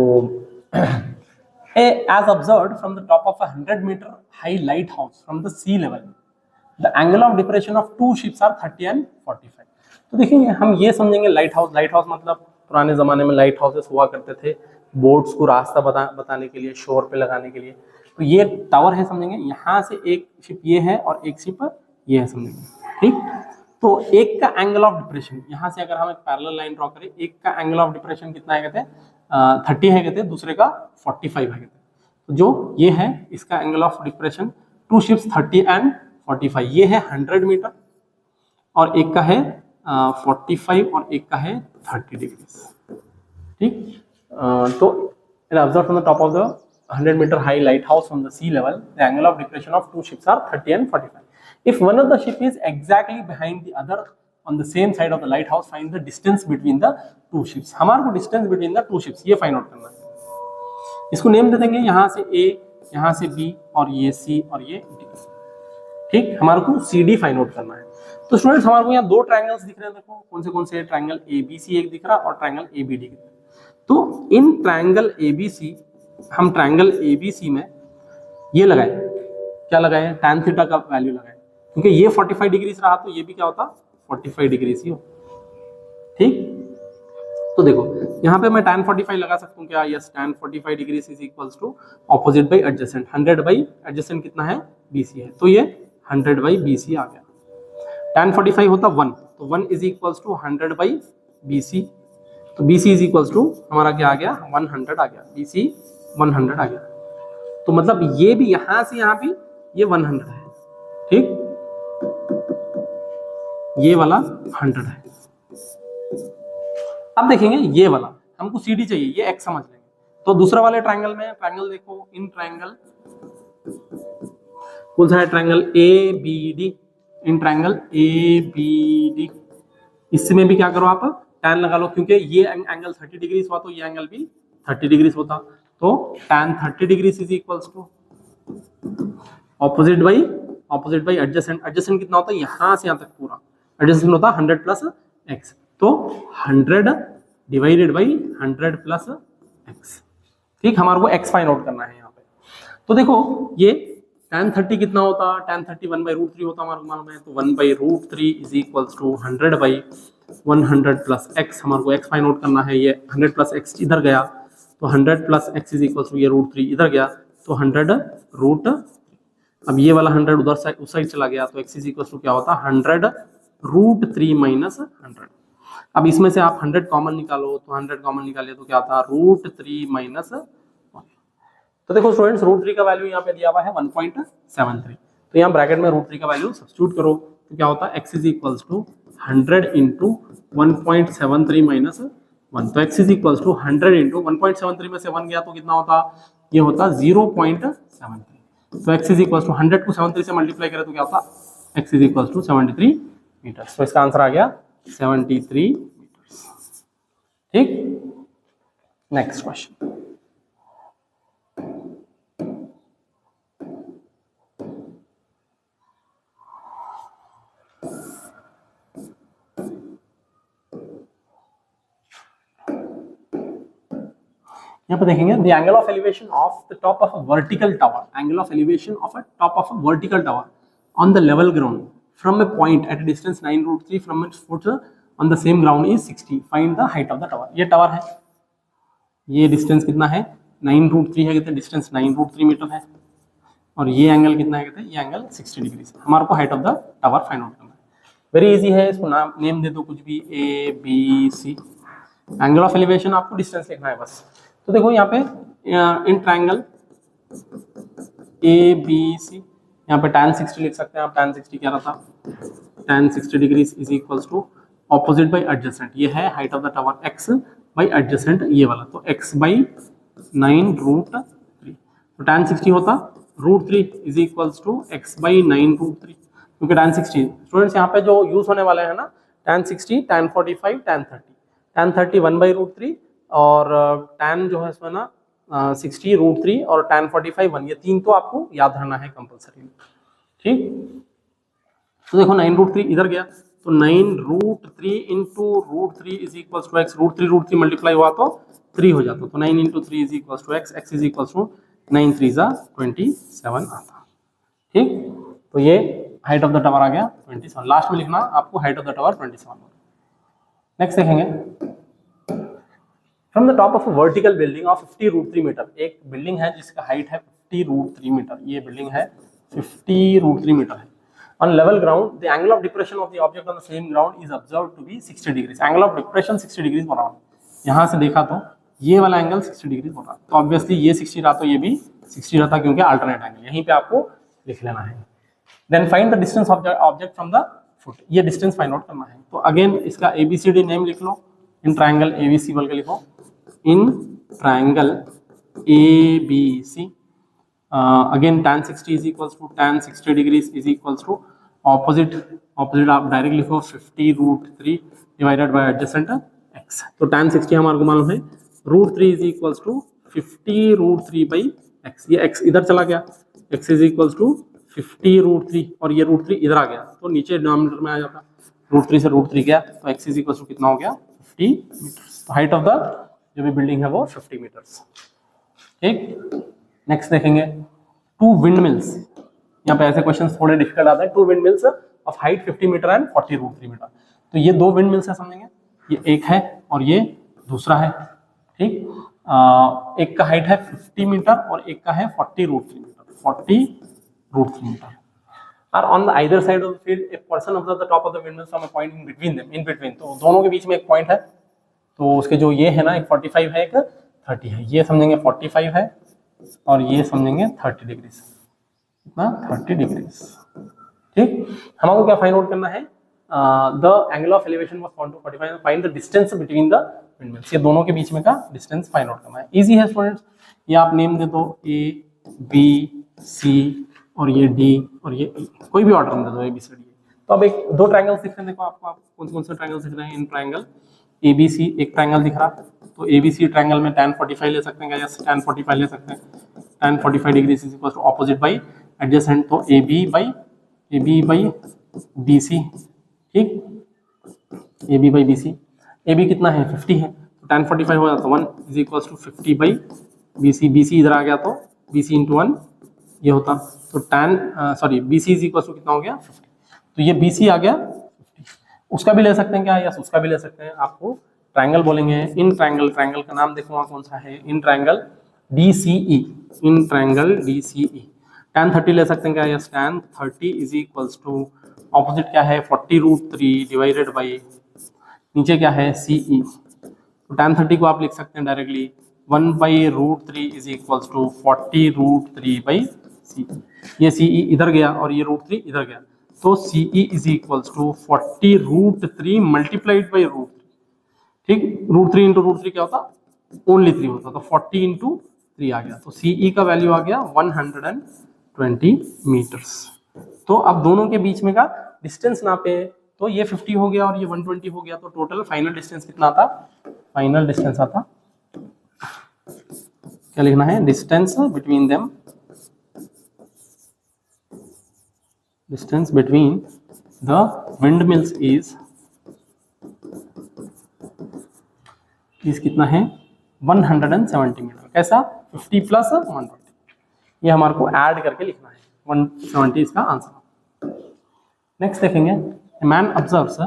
as observed from the top of a 100 meter high lighthouse from the sea level, the angle of depression of two ships are 30 and 45। तो देखेंगे हम ये समझेंगे light house, light house मतलब पुराने जमाने में लाइट हाउसेस हुआ करते थे, बोट्स को रास्ता बताने के लिए, शोर पे लगाने के लिए। तो ये टावर है समझेंगे, यहाँ से एक शिप ये है और एक शिप ये है समझेंगे। ठीक, तो एक का एंगल ऑफ डिप्रेशन, यहाँ से अगर हम एक पैरेलल लाइन ड्रॉ करें, एक का एंगल ऑफ डिप्रेशन कितना है कहते हैं 30 है कहते हैं, दूसरे का 45 है कहते हैं। तो जो ये है इसका angle of depression, two ships 30 and 45, ये है 100 मीटर, और एक का है 45 और एक का है 30 डिग्री। ठीक, तो observe from the top of the 100 meter high lighthouse from the sea level, the angle of depression of two ships are 30 and 45. If one of the ship is exactly behind the other on the same side of the lighthouse, find the distance between the two ships। हमारे को distance between the two ships ये find out करना है। इसको name दे देंगे, यहाँ से A, यहाँ से B, और ये C और ये D। ठीक, हमारे को CD फाइंड आउट करना है। तो स्टूडेंट्स हमारे को यहाँ दो ट्रायंगल्स दिख रहे हैं, देखो कौन से ट्रायंगल ABC एक दिख रहा और ट्रायंगल ABD दिख रहा है। तो इन ट्रायंगल ABC, हम ट्रायंगल ABC में ये लगाए, क्या लगाए, tan थीटा का वैल्यू लगाए, क्योंकि ये 45 डिग्री रहा तो ये भी क्या होता 45 डिग्री ही हो। ठीक, तो देखो यहाँ पे मैं tan 45 लगा सकता हूँ क्या, yes tan 45 degree is equals to opposite by adjacent, 100 by adjacent कितना है BC है, तो ये 100 बाई BC आ गया। tan 45 होता 1, तो 1 is equals to 100 by BC, तो BC इज इक्वल्स टू हमारा क्या आ गया 100 आ गया, BC 100 आ गया। तो मतलब ये भी यहां से यहां भी ये 100 है। ठीक, ये वाला 100 है। अब देखेंगे ये वाला हमको CD चाहिए, ये x समझ लेंगे। तो दूसरा वाले ट्रायंगल में, ट्रायंगल देखो, इन ट्रायंगल कौन सा है, triangle ABD, in triangle ABD, इसमें भी क्या करो आप tan लगा लो, क्योंकि ये एंगल 30 डिग्री हुआ तो ये एंगल भी 30 डिग्री होता, तो tan 30 degree is equals to opposite by adjacent. Adjacent कितना होता है, यहाँ से यहाँ तक पूरा एडजेसेंट होता 100 प्लस एक्स, तो 100 डिवाइडेड बाई 100 प्लस एक्स। ठीक, हमारे को एक्स फाइंड आउट करना है यहाँ पे। तो देखो ये tan 30 कितना होता, tan 30 1/√3 होता हमारे को मालूम है, तो 1/√3 is equals to 100/100 plus x. हमारे को एक्स फाइंड आउट करना है, ये 100 प्लस एक्स इधर गया तो 100 plus x is equals to ये √3 इधर गया तो 100 अब ये वाला 100 उधर साइड उस साइड चला गया तो x इज इक्वल्स टू क्या होता 100√3 माइनस 100। अब इसमें से आप 100 कॉमन निकालो तो 100 कॉमन निकालिए तो क्या आता है √3 माइनस 1। तो देखो स्टूडेंट्स √3 का वैल्यू यहाँ पे दिया हुआ है 1.73, तो यहाँ ब्रैकेट में √3 का वैल्यू सब्स्टिट्यूट करो तो क्या होता है x is equals to 100 into 1.73 minus 1। तो x is equals to 100 into 1.73 में से 1 गया तो कितना होता, ये होता 0.73। तो x इज इक्वल्स टू 100 को 73 से मल्टीप्लाई करें तो क्या होता x is equals to 73 metre. तो इसका आंसर आ गया 73 मीटर। ठीक, नेक्स्ट क्वेश्चन। यहाँ पे देखेंगे the angle of elevation of the top of a vertical tower, angle of elevation of a top of a vertical tower on the level ground from a point at a distance 9√3 from its foot on the same ground is 60। Find the height of the tower. ये tower है, ये distance कितना है 9√3 है, कितना distance 9√3 metre है, और ये एंगल कितना है कहते हैं ये एंगल 60 डिग्री है। हमारे को height of the tower find out करना है। वेरी इजी है, इसको नाम नेम दे दो कुछ भी, A B C. Angle of elevation आपको डिस्टेंस लिखना है बस। तो देखो यहाँ पे इन ट्रायंगल ए बी सी, यहाँ पे tan 60 लिख सकते हैं आप। tan 60 क्या रहता, tan 60 degree is equals to opposite by adjacent, ये है height of the tower x by adjacent ये वाला, तो x बाई 9√3। तो tan 60 होता √3 is equals to x by 9√3, क्योंकि tan 60 स्टूडेंट्स यहाँ पे जो यूज होने वाले हैं ना tan 60, tan 45, tan 30, tan 30 1/√3 और tan जो है इसमें ना 60 √3 और tan 45 1, ये तीन तो आपको याद रहना है कंपल्सरी। ठीक, तो देखो 9√3 इधर गया तो 9√3 into √3 is equals to x. √3 multiply हुआ तो 3 हो जाता, तो 9 into 3 is equals to x, x is equals to 9 3 27 आता। ठीक, तो ये हाइट ऑफ द टावर आ गया 27। लास्ट में लिखना आपको height of the tower 27। Next देखेंगे from the top of a vertical building ऑफ 50√3 मीटर। एक बिल्डिंग है जिसका हाइट है 50√3 मीटर, ये बिल्डिंग है 50√3 मीटर है। On level ground the angle of depression of the object on the same ground is observe to be 60 degree. Angle of depression 60 degree बोल रहा हूँ, यहाँ से देखा तो ये वाला एंगल 60 डिग्री बोल रहा है, तो ऑब्वियसली ये 60 रहा तो ये भी 60 रहता, क्योंकि अल्टरनेट एंगल यहीं पे आपको लिख लेना है। Then find the distance of the object from the foot, ये डिस्टेंस फाइंड आउट करना है। तो अगेन इसका ABCD नेम लिख लो, इन ट्रायंगल ABC बोल के लिखो, in triangle ABC। Again tan 60 is equals to tan 60 degree is equals to opposite आप डायरेक्ट लिखो 50√3 डिवाइडेड बाय एडजेसेंट x। तो tan 60 हमारे को मालूम है √3 is equals to 50√3 by x। ये x इधर चला गया, x इज इक्वल्स टू 50√3 और ये √3 इधर आ गया तो नीचे डिनोमिनेटर में आ जाता, √3 से √3 गया तो x इज इक्वल्स टू कितना हो गया 50 मीटर्स। तो हाइट ऑफ द जो भी बिल्डिंग है वो 50 मीटर्स। ठीक, नेक्स्ट देखेंगे टू विंड मिल्स। यहाँ पे ऐसे क्वेश्चन थोड़े डिफिकल्ट आते हैं। Two windmills of height 50 metre and 40√3 metre. तो ये दो विंड मिल्स है समझेंगे, ये एक है और ये दूसरा है। ठीक, एक का हाइट है 50 मीटर और एक का है 40√3 मीटर, 40√3 मीटर। और on the either side of the field a person observe the top of the wind mills from a point in between them, in between. तो दोनों के बीच में एक पॉइंट है, तो उसके जो ये है ना एक 45 है एक 30 है, ये समझेंगे 45 है और ये समझेंगे 30 डिग्री, कितना 30 डिग्री। ठीक, हमको क्या फाइंड आउट करना है, the angle of elevation was found to 45, find the distance between the windmills. ये दोनों के बीच में का डिस्टेंस फाइंड आउट करना है। इजी है स्टूडेंट्स, ये आप नेम दे दो ABC और ये D और ये E, कोई भी ऑर्डर में दे दो ABCD। तो अब एक दो ट्रायंगल्स दिख रहे हैं, देखो आपको कौन से ट्रायंगल्स दिख रहे हैं। इन ट्रायंगल ABC एक ट्रायंगल दिख रहा है, तो ABC ट्रायंगल में tan 45 ले सकते हैं, यस tan 45 ले सकते हैं। tan 45 degree is equal to opposite by adjacent, तो AB बाई BC। ठीक, A B by B C. A B कितना है 50 है, तो tan 45 हो जाता है 1 is equals to 50 by B C. B C इधर आ गया तो बी सी इंटू 1 ये होता, तो tan sorry B C is equals to कितना हो गया 50, तो ये बी सी आ गया 50। उसका भी ले सकते हैं क्या, यस उसका भी ले सकते हैं। आपको ट्रायंगल बोलेंगे, इन ट्रायंगल, ट्रायंगल का नाम देखो वहाँ कौन सा है, in triangle D C E, in triangle D C E. tan 30 ले सकते हैं क्या, yes tan 30 is equals to opposite क्या है 40√3 डिवाइडेड बाई नीचे क्या है सी ई, तो tan 30 को आप लिख सकते हैं directly 1/√3 is equals to 40√3 by C. ये सी ई इधर गया और ये √3 इधर गया, तो C E is equals to 40√3 multiplied by √3, ठीक। √3 इंटू √3 क्या होता, ओनली 3 होता, तो 40 इंटू 3 आ गया, तो सी ई का वैल्यू आ गया 120 मीटर्स। तो अब दोनों के बीच में का डिस्टेंस नापे, तो ये 50 हो गया और ये 120 हो गया, तो टोटल फाइनल डिस्टेंस कितना आता, फाइनल डिस्टेंस आता, क्या लिखना है, distance between them, distance between the windmills is कितना है 170 मीटर। कैसा 50 प्लस 120, ये हमारे को ऐड करके लिखना है, 170 इसका आंसर। नेक्स्ट देखेंगे, मैन ऑब्जर्व्स,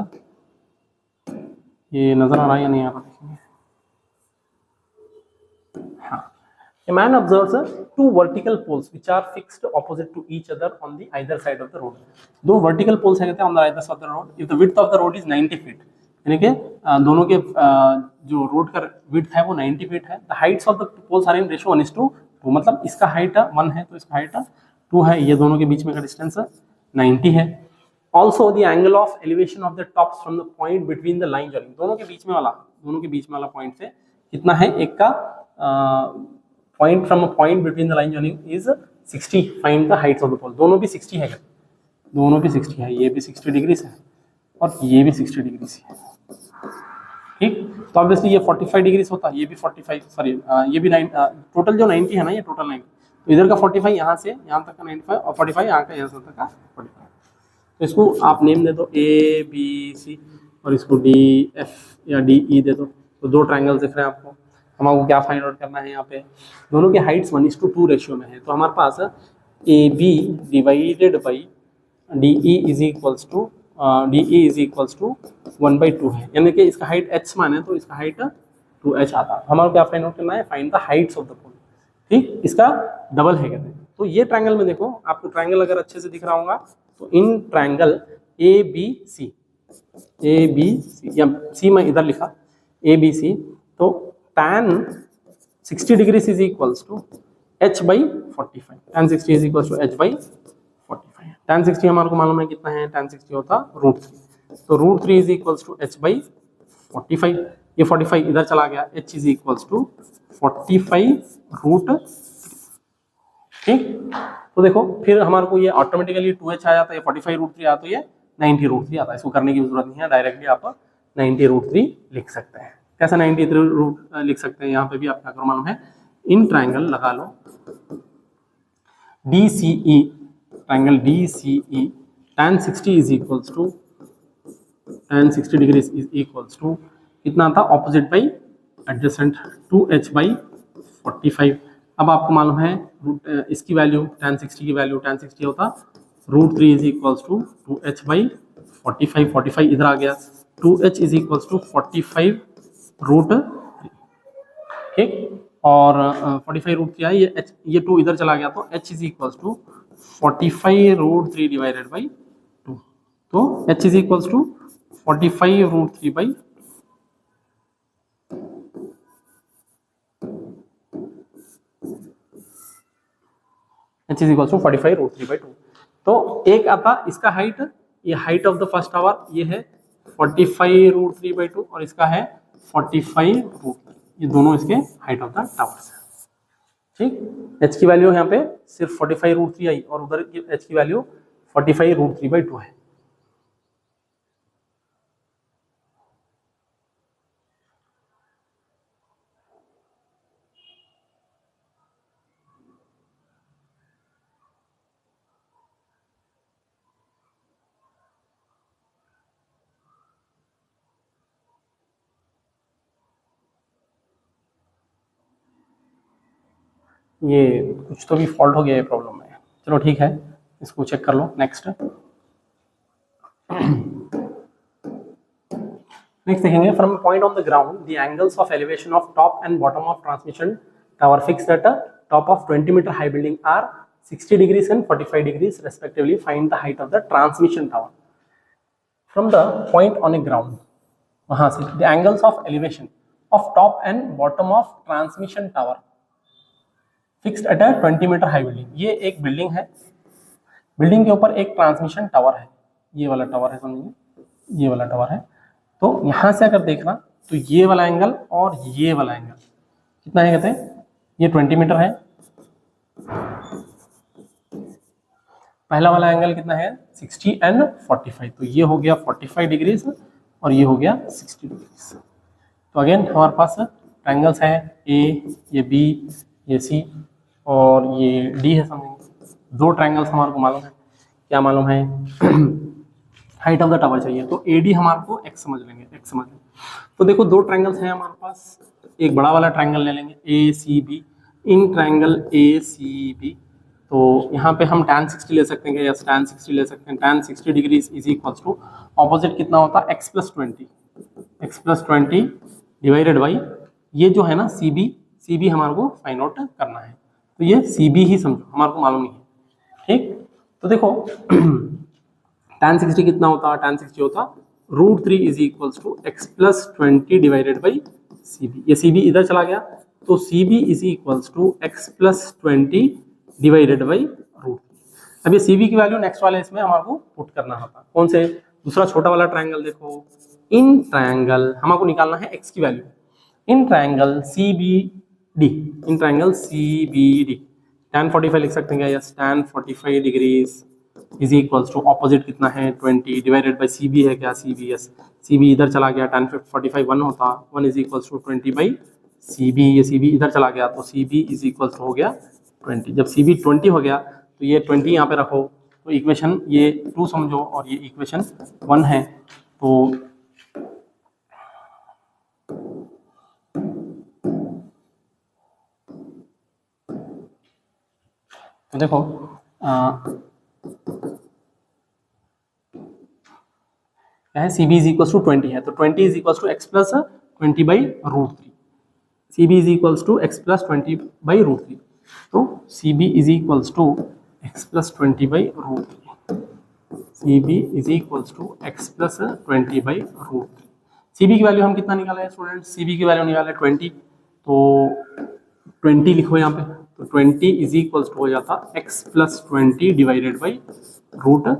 ये नजर आ रहा है या नहीं आ रहा, देखेंगे। हाँ, a man observes two vertical poles which are fixed opposite to each other on the either side of the road। दो vertical poles है कहते हैं on the either side of the road if the width of the road is 90 feet, यानी कि दोनों के जो road का विड्थ है वो 90 फीट है। the heights of the poles are in ratio 1:2, मतलब इसका हाइट 1 है तो इसका हाइट 2 है, ये दोनों के बीच में का डिस्टेंस 90 है। Also the angle of elevation of the tops from the point between the line joining, दोनों के बीच में वाला पॉइंट से कितना है, एक का point from a point between the line joining is 60, find the heights of the pole. दोनों भी 60 है, दोनों भी 60 है, ये भी 60 डिग्री से है और ये भी 60 डिग्री से है, ठीक। तो ऑब्वियसली ये 45 डिग्री से होता है, ये भी 45 सॉरी ये भी 9, टोटल जो 90 है ना, ये टोटल 90, तो इधर का 45 यहाँ से यहाँ तक का 95 और 45 यहाँ का यहाँ तक का 45, तो इसको आप नेम दे दो ए बी सी और इसको डी एफ या डी ई दे दो। तो दो ट्रायंगल दिख रहे हैं आपको, हमको क्या फाइंड आउट करना है, यहाँ पे दोनों के हाइट्स 1:2 रेशियो में है, तो हमारे पास A B divided by D E is equals to D E is equals to 1/2 है, यानी कि इसका हाइट h माने तो इसका हाइट 2h आता है। हमारे क्या फाइंड आउट करना है, find the heights of the pole, ठीक, इसका डबल है कहते हैं। तो ये ट्रायंगल में देखो, आपको ट्रायंगल अगर अच्छे से दिख रहा होगा तो इन ट्रायंगल ए बी सी या सी में इधर लिखा ए बी सी, तो tan 60 degree is equals to h/45, tan 60 is equals to h/45। tan 60 हमारे को मालूम है कितना है, tan 60 होता √3, तो √3 इज इक्वल्स टू h/45, ये 45 इधर चला गया, h इज इक्वल्स टू 45√3, ठीक। तो देखो फिर हमारे को ये ऑटोमेटिकली 2h आ जाता है, 45√3 आता, तो ये 90√3 आता है, इसको करने की जरूरत नहीं है, डायरेक्टली आप 90√3 लिख सकते हैं। कैसा 93 लिख सकते हैं, यहाँ पे भी आप क्या करो मालूम है, इन ट्रायंगल लगा लो D C E, triangle D C E, tan 60 is equals to tan 60 degree is equals to कितना था, ऑपोजिट बाई एडजेसेंट 2h/45। अब आपको मालूम है इसकी वैल्यू tan 60 की वैल्यू, tan 60 होता √3 इज इक्वल्स टू 2h/45, 45 इधर आ गया, 2h इज इक्वल्स टू 45√3, ठीक। और 45√3 है, ये 2 इधर चला गया, तो h is equals to 45√3 divided by 2, तो h is equals to 45√3 by h is equals to 45√3/2। तो एक आता इसका हाइट, ये height of the first tower ये है 45√3/2 और इसका है 45√3, ये दोनों इसके हाइट ऑफ द टावर्स है, ठीक। h की वैल्यू यहाँ पे सिर्फ 45√3 आई और उधर h की वैल्यू 45√3/2 है। ये कुछ तो भी फॉल्ट हो गया है प्रॉब्लम में। चलो ठीक है, इसको चेक कर लो। नेक्स्ट देखेंगे, from point on the ground the angles of elevation of top and bottom of transmission tower fixed at top of 20 metre high building are 60 degrees and 45 degrees respectively. Find the height of the transmission tower. From the point on a ground, वहां से the angles of elevation of top and bottom of transmission tower fixed at a 20 metre high building. ये एक building है, building के ऊपर एक transmission tower है, ये वाला टावर है, समझिए ये वाला टावर है। तो यहां से अगर देखना तो ये वाला एंगल और ये वाला एंगल कितना है, कहते हैं ये 20 मीटर है। पहला वाला एंगल कितना है 60 एंड 45, तो ये हो गया 45 डिग्रीज और ये हो गया 60 डिग्रीज। तो अगेन हमारे पास ट्रायंगल्स हैं ए, ये बी, ये सी और ये डी है, समझेंगे। दो ट्रायंगल्स हमारे को मालूम है, क्या मालूम है हाइट ऑफ द टावर चाहिए, तो ए डी हमारे को एक्स समझ लेंगे, एक्स समझ लेंगे। तो देखो दो ट्रायंगल्स हैं हमारे पास, एक बड़ा वाला ट्रायंगल ले लेंगे A C B. In triangle A C B तो यहाँ पे हम tan 60 ले सकते हैं, यस tan 60 ले सकते हैं। tan 60 degrees is equals to opposite कितना होता है x प्लस 20 डिवाइडेड बाई ये जो है ना सी बी हमारे को फाइंड आउट करना है, तो ये सी बी ही समझो, हमारे को मालूम नहीं है। ठीक, तो देखो tan 60 कितना होता है, tan 60 होता √3 is equals to x plus 20 divided by C B. ये सी बी इधर चला गया, तो C B is equals to x plus 20 divided by √3। अब ये सी बी की वैल्यू नेक्स्ट वाले इसमें हमारे को पुट करना होता, कौन से, दूसरा छोटा वाला ट्रायंगल देखो। इन ट्रायंगल हमारे को निकालना है x की value. In triangle C B D, in triangle C B D tan 45 लिख सकते हैं, yes tan 45 degrees is equals to opposite कितना है 20 डिवाइडेड बाई सी बी है क्या, C B, yes C B इधर चला गया, tan 45 1 होता, 1 is equals to 20 by C B. ये सी बी इधर चला गया, तो सी बी इज इक्वल्स हो गया 20। जब सी बी 20 हो गया तो ये 20 यहाँ पे रखो, तो इक्वेशन ये 2 समझो और ये इक्वेशन 1 है। तो देखो क्या है, C B is equals to 20 है, तो 20 is equals to X plus 20 by √3। C B is equals to X plus 20 by √3, तो C B is equals to X plus 20 by √3। C B is equals to X plus 20 by √3। C B की value हम कितना निकाला है students, C B की value निकाला है 20, तो 20 लिखो यहाँ पे, तो 20 इज इक्वल्स टू हो जाता x प्लस 20 डिवाइडेड बाई √3।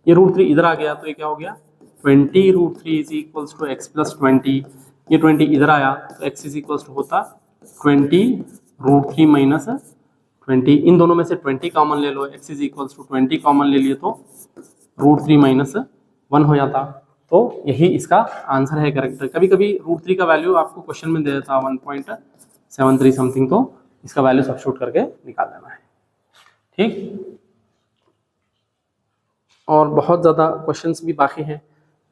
ये √3 इधर आ गया, तो ये क्या हो गया 20 √3 is equals to x plus 20। ये 20 इधर आया तो x इज इक्वल्स टू होता 20 √3 माइनस 20। इन दोनों में से 20 कॉमन ले लो, x is equals to 20 common ले लिए तो √3 माइनस 1 हो जाता। तो यही इसका आंसर है करेक्ट। कभी कभी √3 का वैल्यू आपको क्वेश्चन में दे देता 1.73 समथिंग, तो इसका वैल्यू सब्स्टिट्यूट करके निकाल लेना है। ठीक, और बहुत ज़्यादा क्वेश्चंस भी बाकी हैं,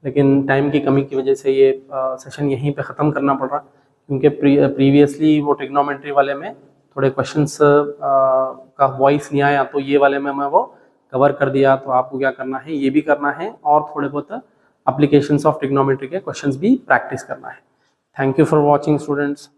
लेकिन टाइम की कमी की वजह से ये सेशन यहीं पे ख़त्म करना पड़ रहा, क्योंकि प्रीवियसली वो ट्रिग्नोमेट्री वाले में थोड़े क्वेश्चंस का वॉइस नहीं आया, तो ये वाले में मैं वो कवर कर दिया। तो आपको क्या करना है, ये भी करना है और थोड़े बहुत एप्लीकेशंस ऑफ ट्रिग्नोमेट्री के क्वेश्चंस भी प्रैक्टिस करना है। Thank you for watching students.